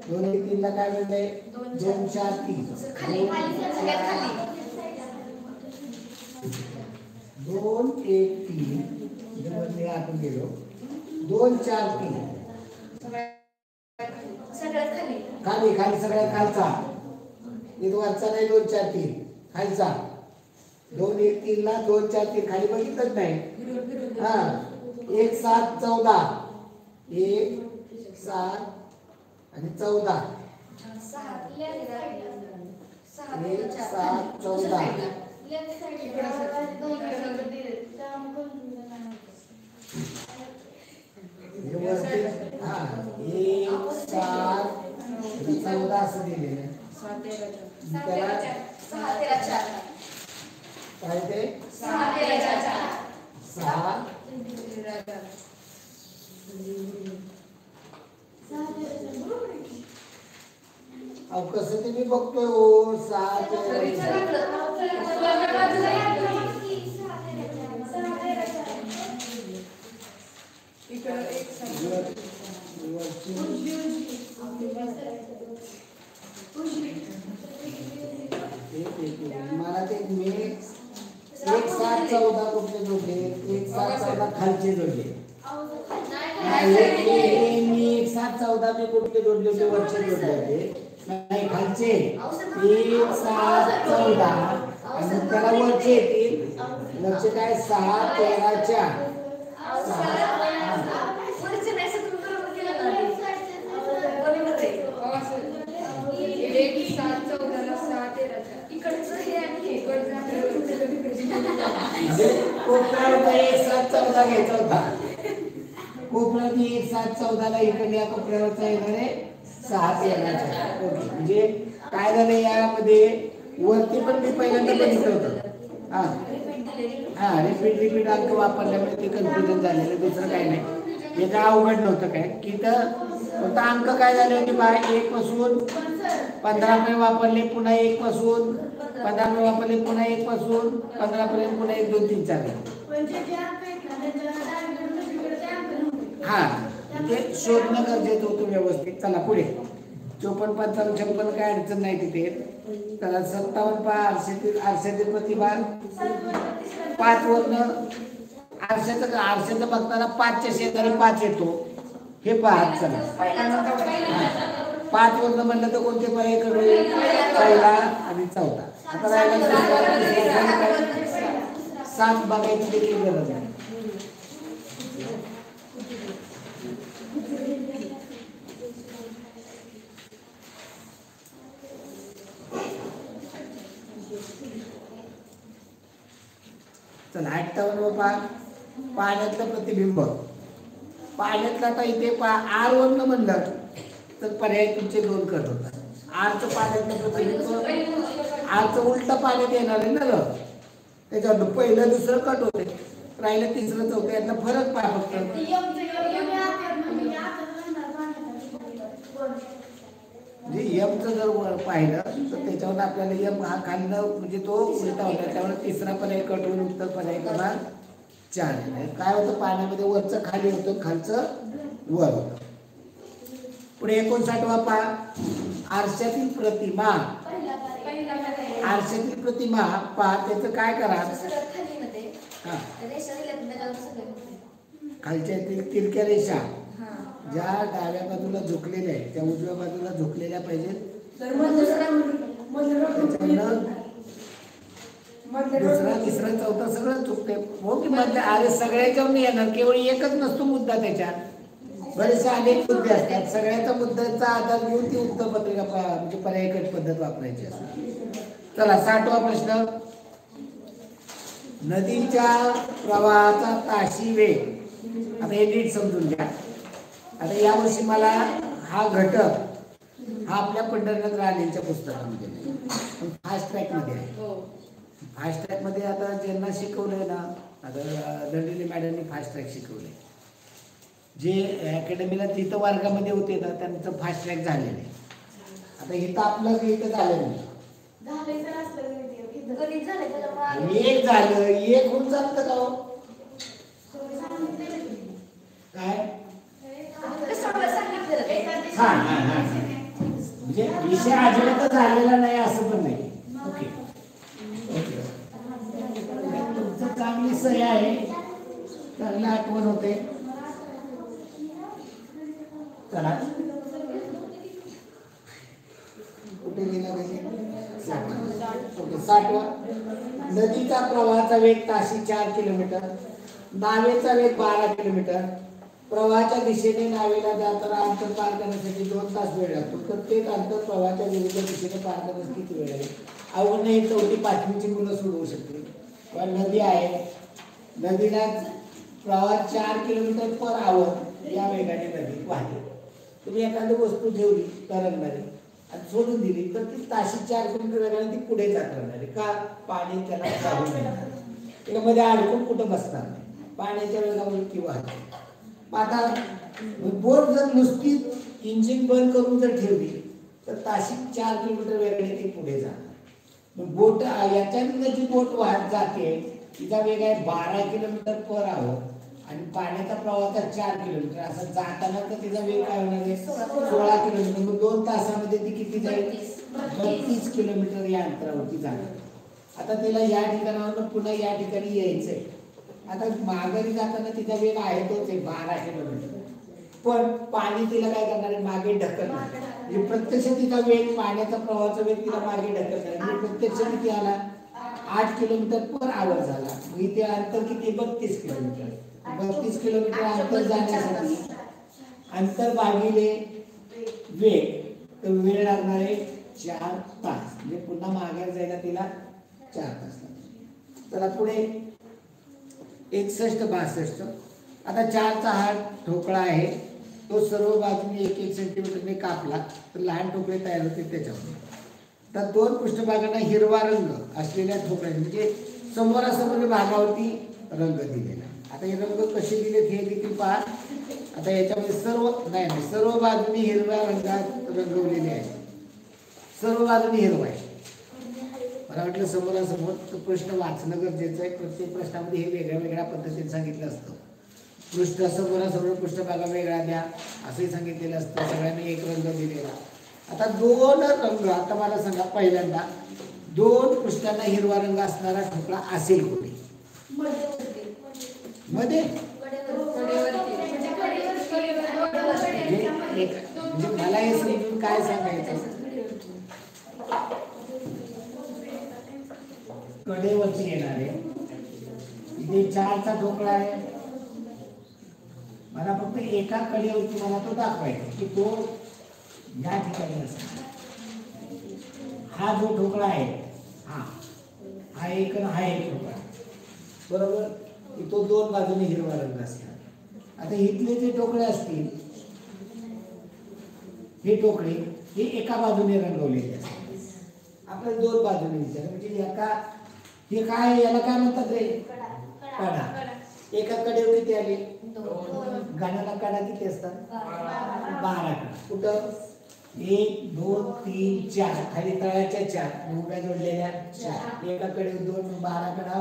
Speaker 1: 2 1 3 ला काय मिळतंय? 2 4 3 2 1 3 मध्ये आपण गेलो. 2 4 3 खाली खाली सगळ्यात खालचा. इथं वरचा नाही. 2 4 3 खालचा. 2 1 3 ला 2 4 3 खाली बघितलंच नाही. हा 1 7 14 1 7 आणि 14 1 7 14 हा 1 7 14 असं दिलेलं. काय ते 6 अहो कसं ते मी बघतोय. हो 7 मला ते मी 1 7 14 कुठले जोडले? 1 7 14 खालचे जोडले. मी 1 7 14 मी कुठले जोडले होते? वरचे जोडले होते. नाही खालचे 1 7 14 आणि त्याला वरचे येतील. वरचे काय 6 13 4 कोपऱ्यावर 1 7 14 घ्यायचा होता. कोपऱ्यात 1 7 14 ला इकडे या कोपऱ्यावरचा येणार आहे 6 13 4. ओके म्हणजे काय झालं यामध्ये? वरती पण मी पहिल्यांदा बघितलं होतं. रिपीट अंक वापरल्यामुळे ते कन्फ्युजन झालेलं. दुसरं काही नाही. हे काय अवघड नव्हतं काय की तर फक्त अंक काय झाले होते बा 1 पासून
Speaker 3: पण सर
Speaker 1: 15 पर्यंत वापरले, पुन्हा 1 पासून 15 पर्यंत वापरले, पुन्हा 1 पासून 15 पर्यंत, पुन्हा 1 2 3 4
Speaker 3: म्हणजे जे अंक आहेत ना त्याच्या डावीकडून उजवीकडे ते अंक नव्हते.
Speaker 1: हा ते शोधणं गरजेचं होतं व्यवस्थित. चला पुढे 54 55 56 काय अडचण नाही तिथे. चला 57 पहा आरशातील प्रतिभा 5 वरनं आरशाचं बघताना 5च्या शेजारी 5 येतो हे पहा. चला 5 वरनं म्हणलं तर कोणते पर्याय करू? पहिला आणि चौथा. आता राहिला 7 बघायची देखील गरज नाही. चला 58 पहा पाण्यातलं प्रतिबिंब. पाण्यातलं आता इथे पहा आर वरनं म्हणलं तर पर्याय तुमचे 2 कट होतात. आरचं पाण्यातलं प्रतिबिंब आरचं उलट पाण्यात येणार आहे ना ग, त्याच्यावर पहिलं दुसरं कट होते, राहिलं तिसरं चौथं, यातला फरक पहा फक्त. म्हणजे यमचं जर पाहिलं तर त्याच्यावर आपल्याला यम हा खालनं म्हणजे तो उलटा होता, त्यामुळे तिसरा पर्याय कट होऊन उत्तर पर्याय क्रमांक 4. काय होतं पाण्यामध्ये वरचं खाली होतं, खालचं वर होतं. पुढे 59 पहा आरशातील प्रतिमा. आरशातील प्रतिमा पहा त्याचं काय करा. हा खालच्या तिरक्या रेषा ज्या डाव्या बाजूला झुकलेल्या आहेत त्या उजव्या बाजूला झुकलेल्या पाहिजेत. दुसरा तिसरा चौथा सगळं चुकते हो की मधल्या. अरे सगळ्याच्यावर नाही येणार, केवळ एकच नसतो मुद्दा, त्याच्यात बरेचसे अनेक मुद्दे असतात. सगळ्याचा मुद्द्याचा आधार घेऊन ती उत्तरपत्रिका म्हणजे पर्यायी पद्धत वापरायची असते. चला 60वा प्रश्न. नदीच्या प्रवाहाचा ताशी वेग. आता हे नीट समजून घ्या. आता यावर्षी मला हा घटक हा आपल्या पंढरनाथ राणेंच्या पुस्तकामध्ये नाही, फास्ट ट्रॅक मध्ये आहे. फास्ट ट्रॅक मध्ये आता ज्यांना शिकवलंय ना, आता दंडिले मॅडमनी फास्ट ट्रॅक शिकवलंय. जे अकॅडमीला तिथं वर्गामध्ये होते ना त्यांचं फास्ट ट्रॅक झालेलं आहे. आता इथं आपलं इथं झालं नाही, एक झालं एक होऊन चालतं का हो? काय म्हणजे विषय अजिबात झालेला नाही असं पण नाही. ओके ओके तुमचं चांगली सही आहे, चांगली आठवण होते. चला कुठे गेला पाहिजे? 60वा. नदीचा प्रवाहाचा वेग ताशी 4 किलोमीटर, नावेचा वेग 12 किलोमीटर. प्रवाहाच्या दिशेने नावेला जाताना अंतर पार करण्यासाठी 2 तास वेळ लागतो. प्रत्येक अंतर प्रवाहाच्या विरुद्ध दिशेने पार करण्यासाठी किती वेळ लागेल? अवघड नाही, 4थी 5वीची मुलं सोडवू शकते. पण नदी आहे, नदीला प्रवाह 4 किलोमीटर पर आवर या वेगाने नदी वाहते. तुम्ही एखादी वस्तू ठेवली तरंगणारी आणि सोडून दिली तर ती ताशी 4 किलोमीटर वेगाने ती पुढे जात राहणार आहे. का? पाणी त्याला जाऊन येणार, त्यामध्ये अडकून कुठं बसणार नाही, पाण्याच्या वेगावर ती वाहते. आता बोट जर नुसती इंजिन बंद करून जर ठेवली तर ताशी 4 किलोमीटर वेगाने ती पुढे जाणार. बोट याच्यातून जी बोट वाहत जाते तिचा वेग आहे 12 किलोमीटर पर आवर आणि पाण्याचा प्रवाहाचा 4 किलोमीटर. असं जाताना तर तिचा वेग काय होणार आहे? 16 किलोमीटर. मग 2 तासामध्ये ती किती जाईल? 32 किलोमीटर या अंतरावरती जाणार. आता तिला या ठिकाणावर पुन्हा या ठिकाणी यायचंय. आता माघारी जाताना तिचा वेग आहे तोच आहे 12 किलोमीटर, पण पाणी तिला काय करणार आहे? मागे ढकलणार. म्हणजे प्रत्यक्ष तिचा वेग, पाण्याचा प्रवाहाचा वेग तिला मागे ढकलणार. म्हणजे प्रत्यक्ष किती आला? 8 किलोमीटर पर आवर झाला. मग इथे अंतर किती? 32 किलोमीटर. 32 किलोमीटर अंतर जाण्यासाठी अंतर भागिले वेग तर वेळ लागणार आहे 4 तास. म्हणजे पुन्हा मागे जायला तिला 4 तास लागतात. चला पुढे 61 62. आता 4चा हा ठोकळा आहे, तो सर्व बाजूने 1-1 सेंटीमीटरने कापला तर लहान ठोकळे तयार होते त्याच्यामध्ये. तर 2 पृष्ठभागांना हिरवा रंग असलेल्या ठोकळ्या म्हणजे समोरासमोर भागावरती रंग दिलेला. आता हे रंग कसे दिलेत हे देखील पहा. आता याच्यामध्ये सर्व बाजूनी हिरव्या रंगात रंगवलेले आहे. सर्व बाजूनी हिरवा आहे. मला वाटलं समोरासमोर तो प्रश्न वाचणं गरजेचं आहे. प्रत्येक प्रश्नामध्ये हे वेगळ्या वेगळ्या पद्धतीने सांगितलं असतं. पृष्ठ समोरासमोर पृष्ठभागा वेगळा द्या असंही सांगितलेलं असतं. सगळ्यांनी एक रंग दिलेला. आता 2 रंग, आता मला सांगा पहिल्यांदा 2 पृष्ठांना हिरवा रंग असणारा ठोकळा असेल कुठे? मध्ये म्हणजे मला हे समजून काय सांगायचं, कडेवरती येणारे इथे 4चा ठोकळा आहे. मला फक्त एका कडेवरती मला तो दाखवायचा की तो या ठिकाणी असणार. हा जो ठोकळा आहे हा एक आणि हा एक ठोकळा, बरोबर, की तो 2 बाजूने हिरवा रंग असणार. आता इथले जे ठोकळे असतील हे ठोकळे हे एका बाजूने रंगवलेले असतात. आपल्याला 2 बाजूने विचार म्हणजे हे काय, याला काय म्हणतात रे? कडा. एका कडेवर किती आले? गाण्याला कडा किती असतात? 12 कडा. कुठं? 1 2 3 4 खाली तळाच्या 4 उभ्या जोडलेल्या 4. एका कडे 2 12 कडा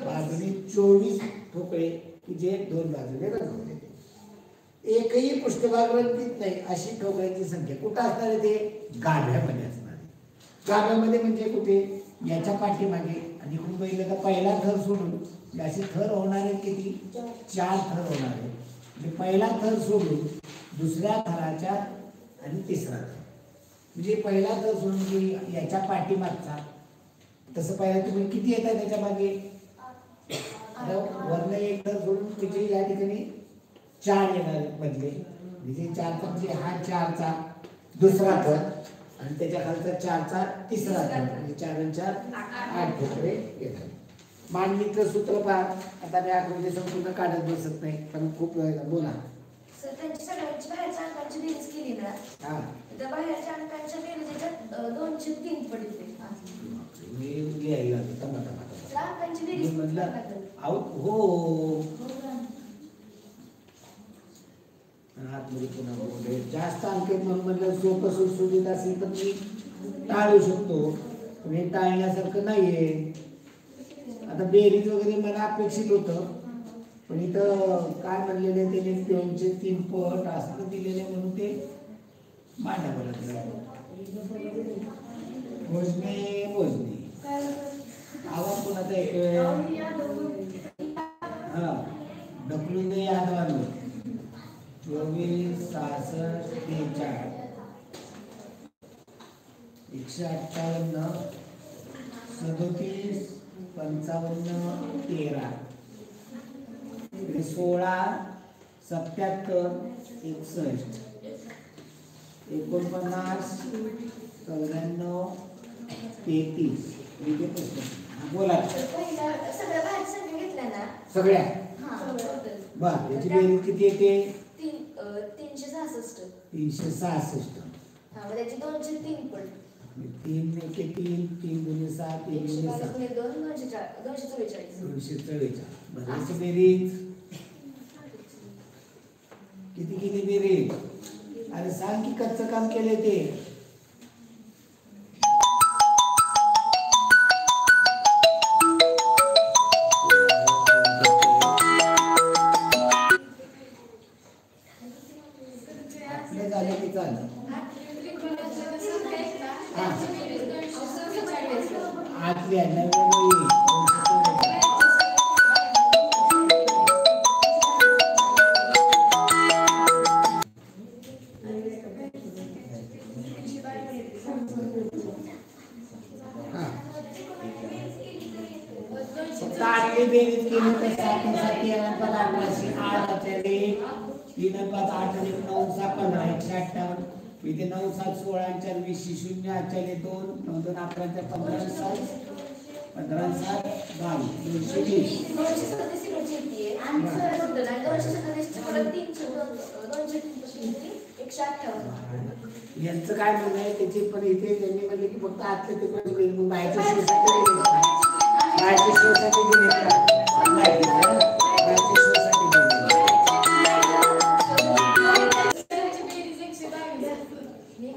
Speaker 1: बाजूने 24 ठोकळे की जे 2 बाजूने रंगवलेले. एकही पृष्ठभाग रंगीत नाही अशी ठोकळ्यांची संख्या कुठं असणार आहे? ते गाभ्यामध्ये असणार आहे. गाभ्यामध्ये म्हणजे कुठे? याच्या पाठीमागे. आणि इकडून बघितलं तर पहिला थर सोडून असे थर होणार आहेत किती? 4 थर होणार आहेत. म्हणजे पहिला थर सोडून दुसऱ्या थराच्या आणि तिसरा थर, म्हणजे पहिला थर सोडून की याच्या पाठीमागचा, तसं पहिला तुम्ही किती येतात त्याच्या मागे? वरनं एक थर सोडून म्हणजे या ठिकाणी 4 येणार मधले, म्हणजे 4चा म्हणजे हा 4चा दुसरा थर आणि त्याच्या खालचा 4चा तिसरा थर, म्हणजे 4 आणि 4 8 ठोकळे येतात. मांडणीचं सूत्र पहा. आता मी आकृती संपूर्ण काढत बसत नाही पण खूप वेळा बोला.
Speaker 3: सर त्यांची सगळ्यांची बाहेरच्या अंकांची बेरीज केली ना, त्या बाहेरच्या अंकांच्या बेरीजच्या 203 पडले.
Speaker 1: मी लिहायला
Speaker 3: अंकांची बेरीज
Speaker 1: हो आतमध्ये पुन्हा बोलले. जास्त अंक म्हणून म्हटलं सोपं सुटसुटीत असेल तर मी टाळू शकतो, पण हे टाळण्यासारखं नाहीये. आता बेरीज वगैरे मला अपेक्षित होतं, पण इथं काय म्हणलेले त्याने 3 पट असं दिलेले म्हणून ते मांडावं लागलं. मोजणे आवाज कोणाचा येतोय? हा ढकलून दे यादवांवर. 24 66 43 158 37 55 13 16 77 61 49 94 33. बोला.
Speaker 3: सगळ्या बाहेर संख्या घेतल्या ना,
Speaker 1: सगळ्या
Speaker 3: बर
Speaker 1: याची बेरीज किती येते?
Speaker 3: 366.
Speaker 1: 366.
Speaker 3: हा, त्याची 203 पड.
Speaker 1: 3 एके 3 3 गुणे 7 1 गुणे 7
Speaker 3: 244.
Speaker 1: 244. बघायची बेरीज किती बेरीज? अरे सांग की कच्चं काम केले ते. आपले झाले की चालेल. आतली आहे ना बेरीज केली तर 7 7 11 18 3 5 8 9 6 15 158. इथे 9 7 16 4 20 0 8 2 9 2 11 15 7 15 7 22 220. यांचं काय म्हणणं आहे त्याची, पण इथे त्यांनी म्हणले की फक्त आतले ते पण बाहेरच्या शोसाठी एवढं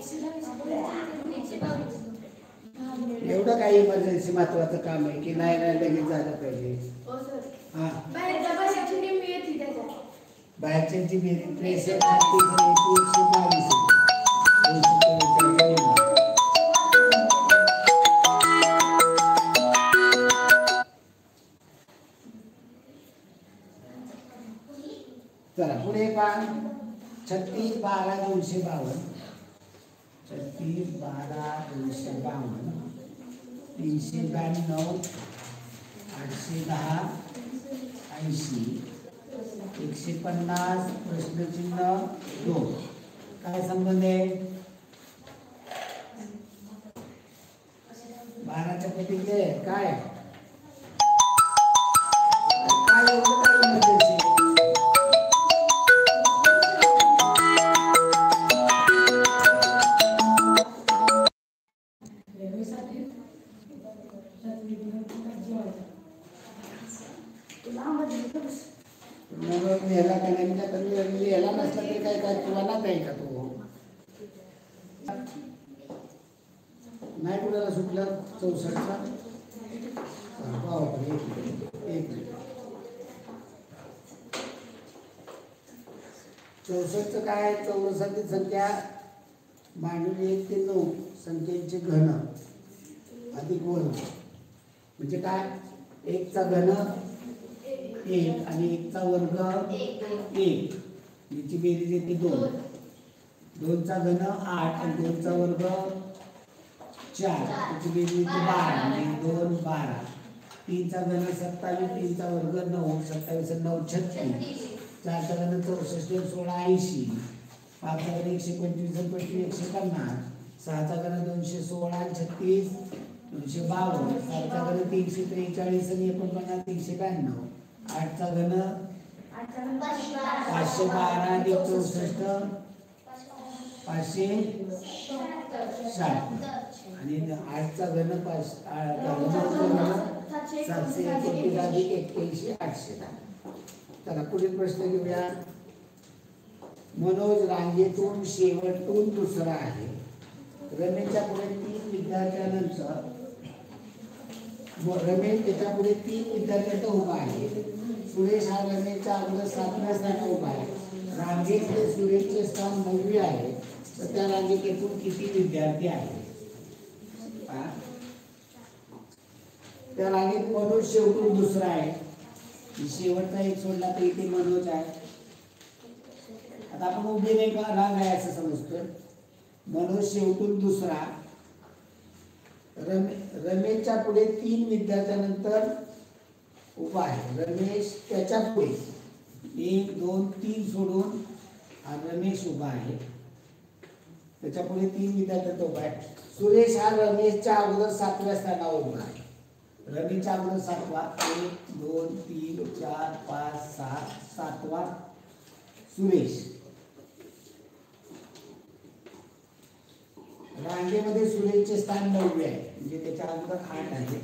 Speaker 1: काही इमर्जन्सी महत्वाचं काम आहे की नाही नाही लगेच झालं पाहिजे. हा बाहेरच्यांची बेरीज 63, 122. चला पुढे पहा 36, 12, 252. 36, 12, 252, 392, 810, 80, 150, प्रश्नचिन्ह 2. काय संबंध आहे? 12च्या पटीतले काय काय एवढं काय emergency? लिहायला नसला तरी काय काय तुला ना काही का तू नाही कुणाला सुटलं 64चा. एक 64चं काय 64 संख्या मांडून 1 ते 9 संख्येचे घन अधिक वर्ग म्हणजे काय 1चा घन 1 आणि 1चा वर्ग 1 याची बेरीज येते 2. 2चा घन 8 आणि 2चा वर्ग 4 याची बेरीज येते 12 आणि 2 12. 3चा घन 27, 3चा वर्ग 9, 27 9 36. 4चा घन 64, 16 80. 5चा घन 125, 25 150. 6चा घन 216, 36 252. 7चा घन 343 आणि 49 392. 8चा घन 512 आणि 64 560 आणि 8चा घन 729 अधिक 81 800. चला पुढील प्रश्न घेऊया. मनोज रांगेतून शेवटून दुसरा आहे. रमेशच्या पुढे 3 विद्यार्थ्यानंतर रमेश त्याच्या पुढे 3 विद्यार्थ्यांचा उभा आहे. सुरेश हा रमेशच्या अगोदर 7व्या स्थानावर उभा आहे. रांगेतले सुरेशचे स्थान 9वे आहे. तर त्या रांगेत एकूण किती विद्यार्थी आहेत? त्या रांगेत मनोज शेवटून दुसरा आहे. शेवटचा एक सोडला तर इथे मनोज आहे. आता आपण उभी रेखा रांग आहे असं समजतोय. मनोज शेवटून दुसरा. रमेशच्या पुढे 3 विद्यार्थ्यानंतर उभा आहे. रमेश त्याच्या पुढे 1 2 3 सोडून रमेश उभा आहे. त्याच्या पुढे 3 विद्यार्थ्यांचा उभा आहे. सुरेश हा रमेशच्या अगोदर 7व्या स्थानावर उभा आहे. रमेशच्या अगोदर 7वा 1 2 3 4 5 6 7वा सुरेश. रांगेमध्ये सुरेशचे स्थान 9वे आहे म्हणजे त्याच्या अगोदर 8 आहे.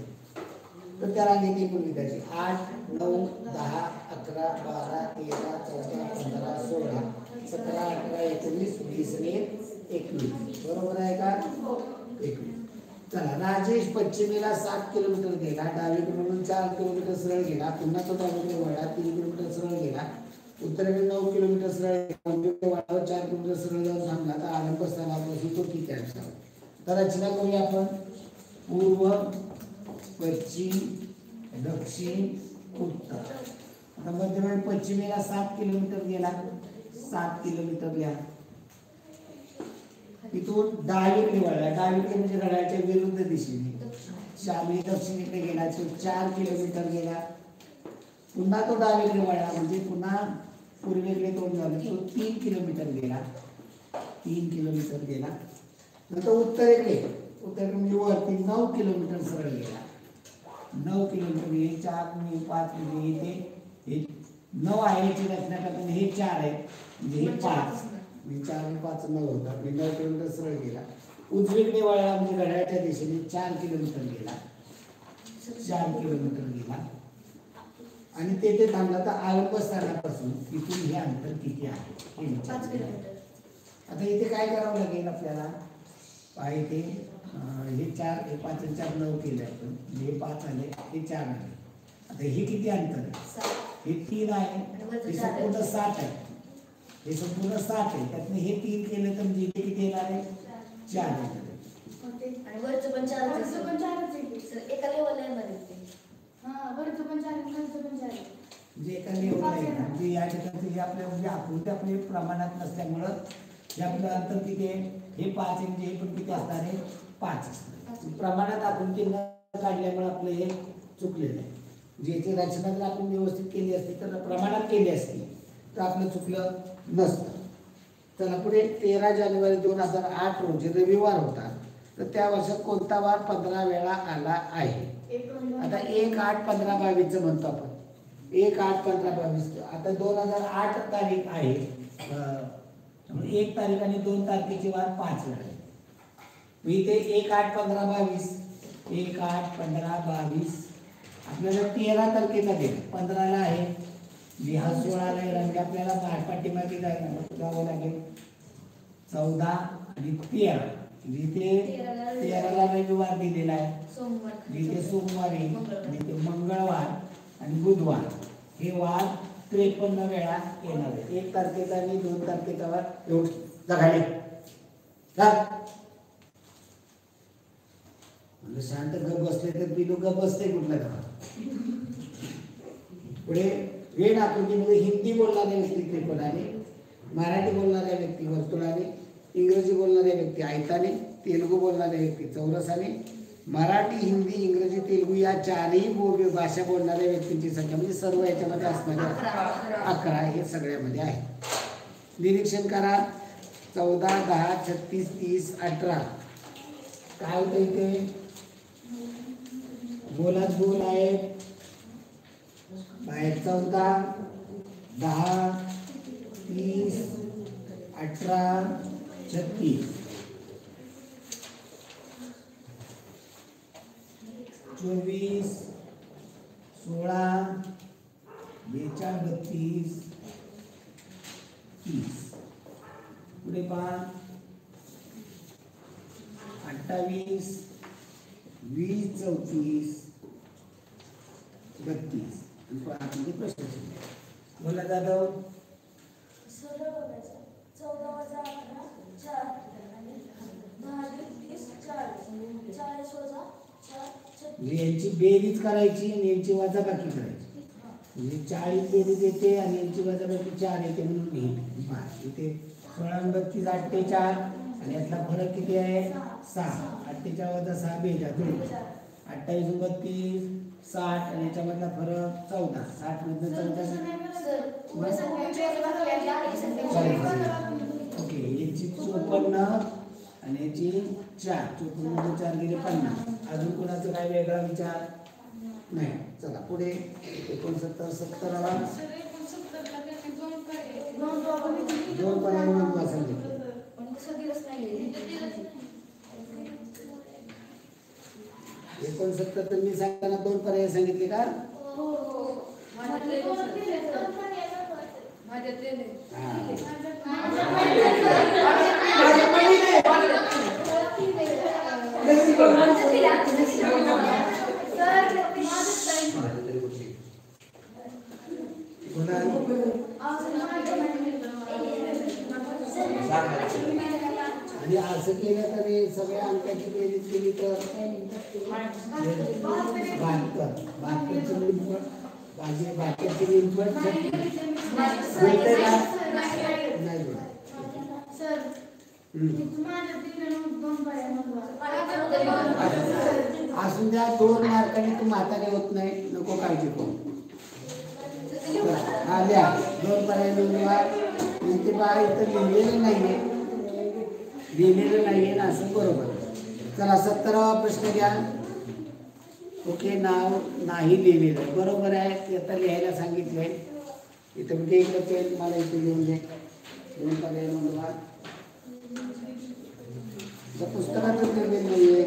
Speaker 1: तर त्या रांगेत एकूण विद्यार्थी 8 9 10 11 12 13 14 15 16 17 18 19 20 आणि 21. बरोबर आहे का? 21. चला राजेश पश्चिमेला 7 किलोमीटर गेला. डावीकडून 4 किलोमीटर सरळ गेला. पुन्हा तो डावीकडे वळला 3 किलोमीटर सरळ गेला. उत्तरेकडे 9 किलोमीटर सरळ वळावर 4 किलोमीटर सरळ जाऊन थांबला. तर आरंभ स्थानापासून तो किती असावा? तर रचना करूया आपण. पूर्व पश्चिम दक्षिण उत्तर. आता मध्यभागी पश्चिमेला 7 किलोमीटर गेला. 7 किलोमीटर घ्या. तिथून डावीकडे वळला. डावीकडे म्हणजे घड्याळाच्या विरुद्ध दिशेने. शामी दक्षिणेकडे गेला. 4 किलोमीटर गेला. पुन्हा तो डावीकडे वळला म्हणजे पुन्हा पूर्वेकडे तोंड झालं. तो 3 किलोमीटर गेला. 3 किलोमीटर गेला. नंतर उत्तरेकडे म्हणजे वरती 9 किलोमीटर सरळ गेला. 9 किलोमीटर हे 4 आणि 5 म्हणजे इथे हे 9 आहे. याची रचना करताना हे 4 आहे म्हणजे हे 5 म्हणजे 4 आणि 5 9 होतात. 9 किलोमीटर सरळ गेला. उजवीकडे वळला म्हणजे घड्याळाच्या दिशेने 4 किलोमीटर गेला. 4 किलोमीटर गेला आणि तेथे थांबला. तर आरंभ स्थानापासून इथून हे अंतर किती आहे?
Speaker 3: 5 किलोमीटर.
Speaker 1: आता इथे काय करावं लागेल आपल्याला? इथे हे 4 हे 5 आणि 4 9 केले आपण. हे 5 आले, हे 4 आले. आता हे किती अंतर आहे? हे 3 आहे, हे संपूर्ण 7 आहे. हे संपूर्ण 7 आहे. त्यातनं हे 3 केले तर म्हणजे इथे किती येणार आहे? 4 येणार आहे.
Speaker 3: आणि वरचं पण चारच सर एका लेवलला येणार आहे ते.
Speaker 1: म्हणजे एका लेवलला आहे. म्हणजे या ठिकाणी हे आपल्या म्हणजे आकृती आपले प्रमाणात नसल्यामुळं हे आपलं अंतर किती आहे? हे 5 आहे, म्हणजे हे पण किती असणार आहे? 5 असणार. प्रमाणात आकृती न काढल्यामुळे आपलं हे चुकलेलं आहे. ज्याची रचना जर आपण व्यवस्थित केली असती तर प्रमाणात केली असती तर आपलं चुकलं नसतं. चला पुढे 13 जानेवारी 2008 रोजी रविवार होता, तर त्या वर्षात कोणता वार 15 वेळा आला आहे? आता 1/8/15/22 म्हणतो आपण. 1/8/15/22. आता 2008 तारीख आहे, 1 तारीख आणि 2 तारखेचे वार 5 वेळा आहे. मी इथे 1/8/15/22 1/8/15/22 आपल्याला 13 तारखेला दे, 15ला आहे, हा 16ला आहे. म्हणजे आपल्याला पाठीमागे जावं लागेल. 14 आणि 13 जिथे 13ला रविवार दिलेला आहे, जिथे सोमवारी, जिथे मंगळवार आणि बुधवार हे वार 53 वेळा येणार आहे. 1 तारखेचा आणि 2 तारखेचा वार एवढं जगाले शांत गप बसले तर पिलू गप बसते कुठल्या गावात. पुढे वेळ आकृतीमध्ये हिंदी बोलणाऱ्या व्यक्ती त्रिकोणाने, मराठी बोलणाऱ्या व्यक्ती वर्तुळाने, इंग्रजी बोलणाऱ्या व्यक्ती आयताने, तेलुगू बोलणाऱ्या व्यक्ती चौरसाने, मराठी, हिंदी, इंग्रजी, तेलुगू या 4ही भाषा बोलणाऱ्या व्यक्तींची संख्या म्हणजे सर्व याच्यामध्ये असणारे 11 हे सगळ्यामध्ये आहे. निरीक्षण करा. 14, 10, 36, 30, 18 काय होतं इथे? बोलात बोल आहे. बाहेर 14, 10, 30, 18, 36, 24, 16, 42, 32, 30. पुढे पहा 28, 20, 34, 32. म्हणजे प्रश्न बोला जाधव.
Speaker 3: 14 बघायचं. 14 वजा 18 4 आणि 10 20 40 40 वजा 4
Speaker 1: म्हणजे यांची बेरीज करायची आणि यांची वजाबाकी करायची. म्हणजे 40 बेरीज येते आणि यांची वजाबाकी 4 येते म्हणून इथे 16 32 48 आणि यातला फरक किती आहे? 6. 48 वजा 6 बेरीज 28 32 60 आणि याच्यामधला फरक 14. 60 मधनं 14 ओके. याची 54 आणि याची 4. 54 मध्ये 4 गेले 50. अजून कोणाचा काय वेगळा विचार नाही. चला पुढे 69 70ला 2 पर्याय म्हणून सांगितले. 69 तर मी सांगताना 2 पर्याय सांगितले का? आणि असं केलं तरी सगळ्या अंकाची बेरीज केली तर 72ची निमपट 72ची निमपट नाही जोडा. असून द्या 2 मार्काने तू म्हातारे होत नाही, नको काळजी करू. हा लिहा 2 पर्याय निवडा. ते बाहेर इथं लिहिलेलं नाहीये, लिहिलेलं नाहीये ना असं बरोबर. चला 17वा प्रश्न घ्या. ओके. नाव नाही लिहिलेलं बरोबर आहे. ते आता लिहायला सांगितलंय. इथं म्हणजे इकडं पेन मला इथे लिहून दे. 2 पर्याय नोंदवा. पुस्तकातच लिहिलेलं नाहीये.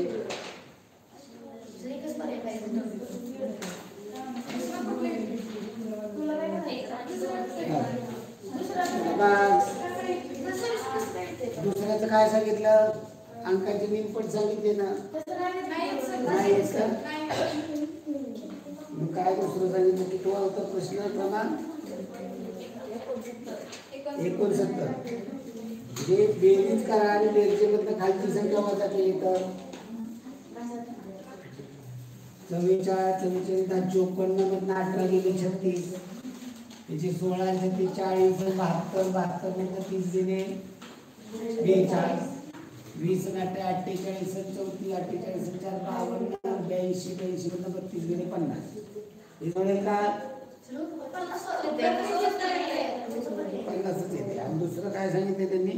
Speaker 1: सांगितलं अंकाचे निमपट सांगितले ना नाही येत का? मग काय दुसरं सांगितलं की तो होता प्रश्न क्रमांक 69. जे बेरीज करा आणि बेरजेमधनं खालची संख्या वजा केली तर 44 54 मधनं 18 गेले 36 त्याचे 16 36 40 72 मधनं 30 गेले 42 20 48 48 48 4 52 82 मधनं 32 गेले 50 हे म्हणेल का 50च येते. आणि दुसरं काय सांगितलं त्यांनी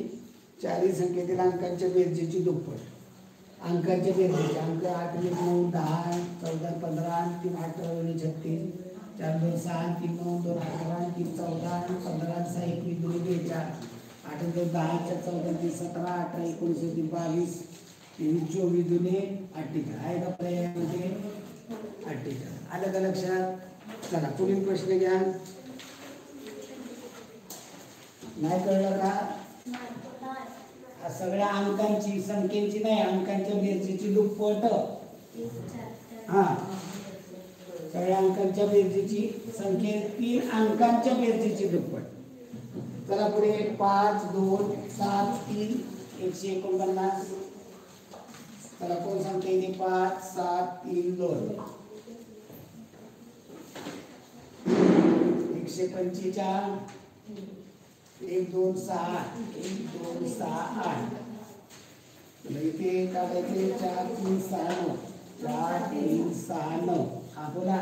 Speaker 1: 4 संख्येतील अंकांच्या बेरजेची दुप्पट अंकांच्या बेरजेचे अंक 8 1 9 10 14 15 3 18 36 4 2 6 3 9 2 18 3 14 15 6 21 2 42 8 2 10 14 3 17 18 19 22 24 2 48 आहे का पर्यायामध्ये 48 आलं का लक्षात? चला पुढील प्रश्न घ्या. नाही कळलं का? सगळ्या अंकांची संख्येची नाही अंकांच्या बेरजेची दुप्पट. हा सगळ्या अंकांच्या बेरजेची संख्येतील अंकांच्या बेरजेची दुप्पट. चला पुढे 5 2 7 3 149. चला कोण सांगते 5 7 3 2 145 1 2 6 1 2 6 8. इथे काढायचे 4 3 6 9 4 3 6 9. हा बोला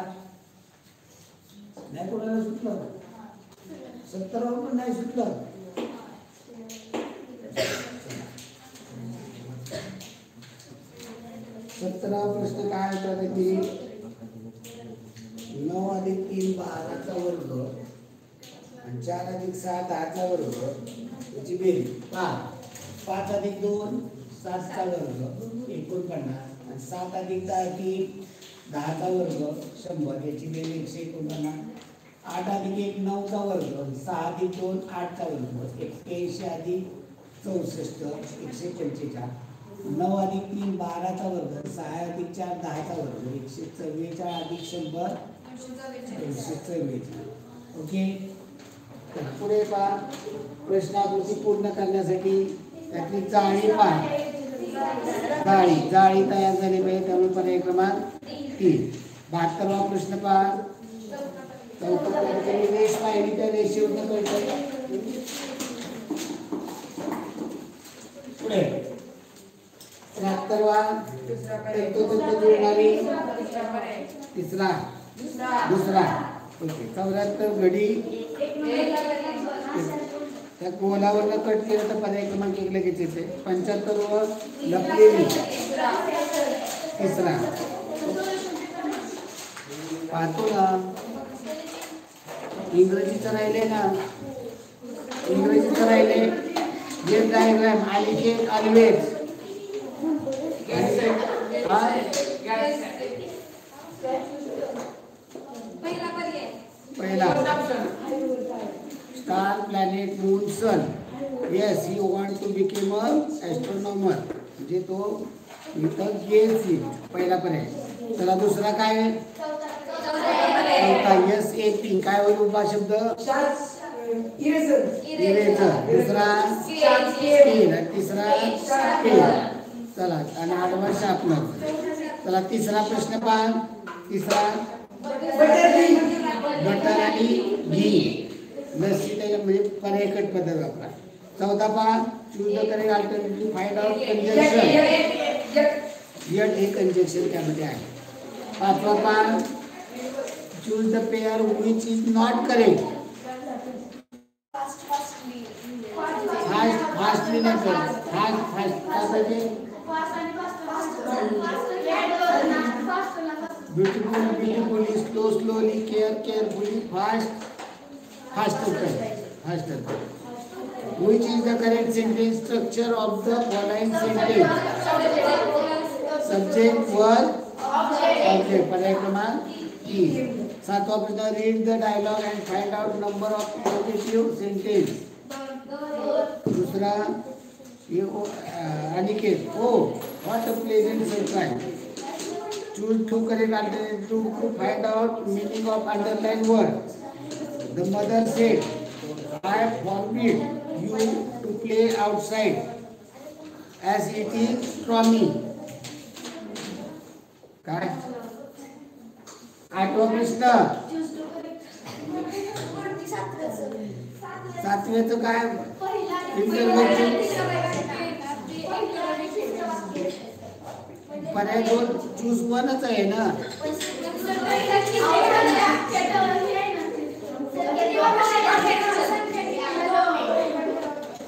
Speaker 1: नाही कोणाला सुटलं 70 पण नाही सुटलं. प्रश्न काय होता की 9 अधिक 3 12चा वर्ग आणि 4 अधिक 6 10चा वर्ग याची बेरीज 5 अधिक 2 7चा वर्ग 49 आणि 7 अधिक 3 10चा वर्ग 100 याची बेरीज 149. 8 अधिक 1 9चा वर्ग 6 अधिक 2 8चा वर्ग 81 अधिक 64 145. 9 अधिक 3 12चा वर्ग 6 अधिक 4 10चा वर्ग 144 अधिक 100 244. ओके पुढे पहा प्रश्नाकृती पूर्ण करण्यासाठी त्यातली जाळी पहा. जाळी तयार झाली पाहिजे त्यामुळे पर्याय क्रमांक 3. 72वा प्रश्न पहा. रेष पाहिली त्या रेषेवरून कळतं. पुढे 73वा जुळणारी तिसरा दुसरा. ओके 74 घडी त्या गोलावरनं कट केलं तर पर्याय क्रमांक 1 लगेच येते. 75 व लपलेली तिसरा. पाहतो ना इंग्रजीचं राहिले ना इंग्रजीचं राहिले जे डायग्राम आलिकेट ऑलवेज पहिला star planet moon sun. Yes he want to become a astronomer म्हणजे तो इथं गेस पहिला पर्याय. चला दुसरा काय यस एटिंग काय होईल उभा शब्द इरेजर. दुसरा स्केल आणि तिसरा स्केल. चला आणि आडवा शार्पनर. चला तिसरा प्रश्न पहा. तिसरा बटर आणि घी लस्सी त्याच्या म्हणजे पर्याय कट पद्धत वापरा. चौथा पहा choose the correct alternative find out conjunction. Yet हे कंजंक्शन त्यामध्ये आहे. पाचवा पहा choose the pair which is not correct. Fastly नाही फास्ट काय पाहिजे beautifully slowly carefully faster. Which is the correct sentence structure of the following sentence? Subject, verb, object. पर्याय क्रमांक 3. 7वा प्रश्न read the dialogue and find out number of interrogative sentence. दूसरा Aniket, oh, what a pleasant surprise. Choose two correct alternatives to find out meaning of underlined word. The mother said, I forbid you to play outside as it is stormy. काय? आठवा प्रश्न. सातव्याचं काय? पर्याय दोन choose वनच आहे ना.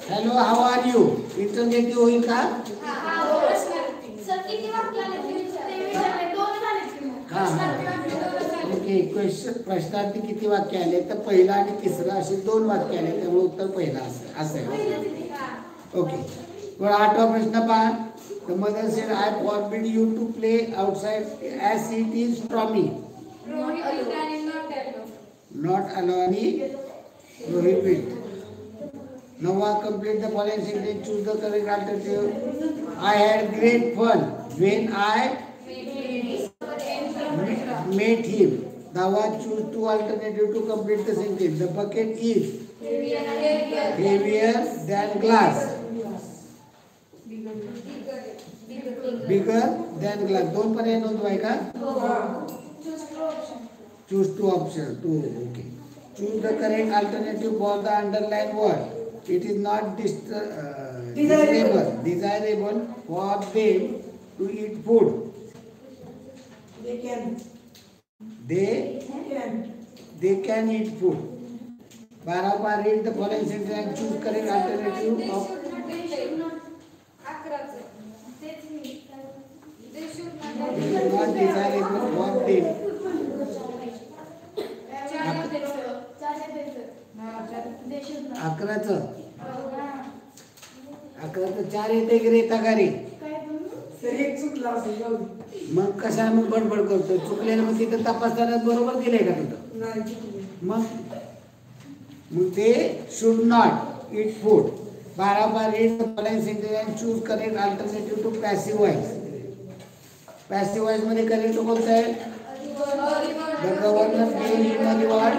Speaker 1: Hello, how are you? इंटरनेटिव्ह होईल का? ओके. प्रश्नार्थी किती वाक्य आले? तर पहिला आणि तिसरा असे 2 वाक्य आले, त्यामुळे उत्तर पहिला असेल. ओके. पण आठवा प्रश्न पहा. The mother said, I forbid you to play outside as it is stormy. Not allow any prohibit. Now complete the following sentence. Choose the correct alternative. I had great fun when I met him. Now choose 2 alternatives to complete the sentence. The bucket is heavier than glass. Bigger than glass. 2 पर्याय नोंदवाय का? Choose 2 options. 2. Okay. Choose the correct alternative for the underlined word. It is not desirable for them to eat food.
Speaker 2: They can.
Speaker 1: They can eat food. Baraba, read the following sentence and choose correct alternative of. It is not desirable for them. अकराचं 4 येते की रेता गारी?
Speaker 2: Sir एक चुकला असेल.
Speaker 1: मग कशा मग बडबड करतो? चुकलेलं मग तिथं तपासताना बरोबर दिलंय का तिथं?
Speaker 2: नाही.
Speaker 1: मग ते should not eat food. 12 read the following sentence and choose correct alternative to passive voice. Passive voice मध्ये करेक्ट कोणतं आहे? The governor gave him a reward.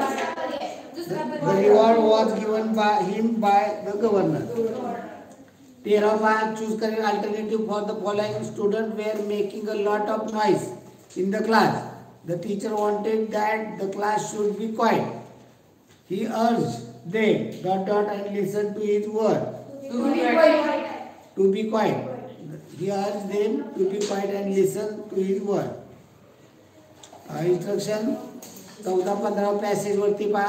Speaker 1: The reward was given by him by the governor. 13 choose correct alternative for the following. Students were making a lot of noise in the class. The teacher wanted that the class should be quiet. He urged them ... and listened to his word. To be quiet. He urged them to be quiet and listen to his word. Instruction 14-15 passage वरती पहा.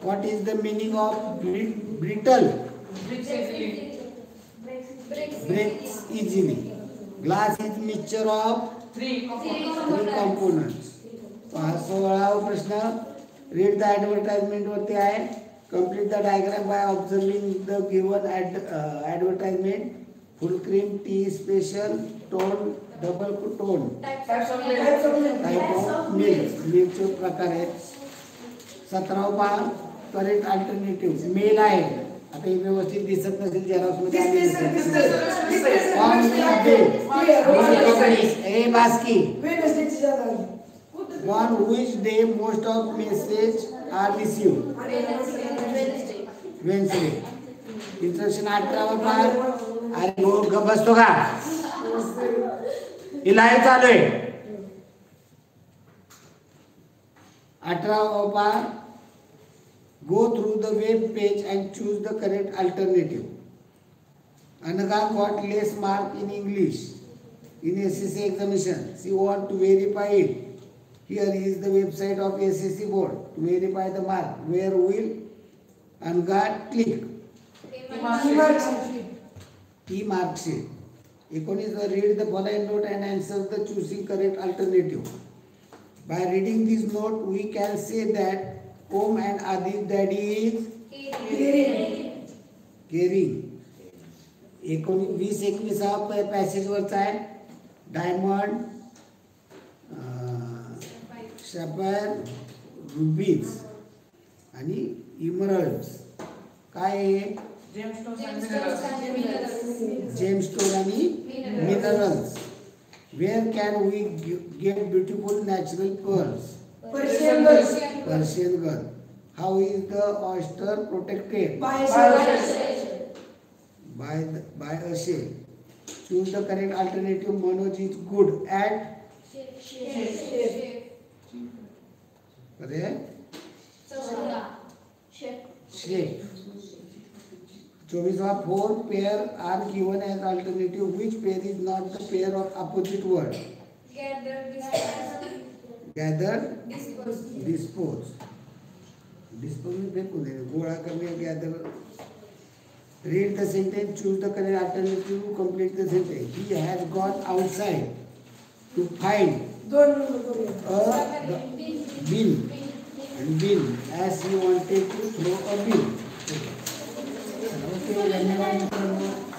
Speaker 1: What is the meaning of brittle? Breaks easily. Glass is mixture of 3 components. 16वा प्रश्न. Read the advertisement वरती आहे. Complete the diagram by observing the given advertisement. Full cream, tea, special, tone, double tone. Type of milk. मिल्कचे प्रकार आहेत. 17वा पहा. Correct alternative. Mail आहे. आता हे व्यवस्थित दिसत नसेल झेरॉक्स मध्ये on which day most of messages are received. Wednesday. Instruction 18 पहा. अरे हो गप बसतो का? ही लाईव्ह चालू आहे. 18 पहा. Go through the web page and choose the correct alternative. Anaga got less mark in English in SSC examination. She want to verify it. Here is the website of SSC board to verify the mark. Where will Anaga click? E-mark sheet. 19 read the following note and answer the choosing correct alternative. By reading this note, we can say that Om and Adi's daddy is caring. 20-21 passage वरचा आहे. Diamond, sapphire, rubies आणि इमरल्ड्स. काय आहे?
Speaker 5: Gemstones and minerals.
Speaker 1: Gemstone आणि minerals. Where can we get beautiful natural pearls?
Speaker 2: Persian girls.
Speaker 1: Persian girl. How is the oyster protected?
Speaker 2: By
Speaker 1: By a shell. Choose the correct alternative. Manoj is good at correct shape. 24 four pair are given as alternative. Which pair is not the pair of opposite word? Gather, dispose. Dispose में फेंकूं दे गोळा करने gather. Read the sentence. Choose the correct alternative. Complete the sentence. He has gone outside to find a bin as he wanted to throw a bin. Okay, धन्यवाद मित्रांनो.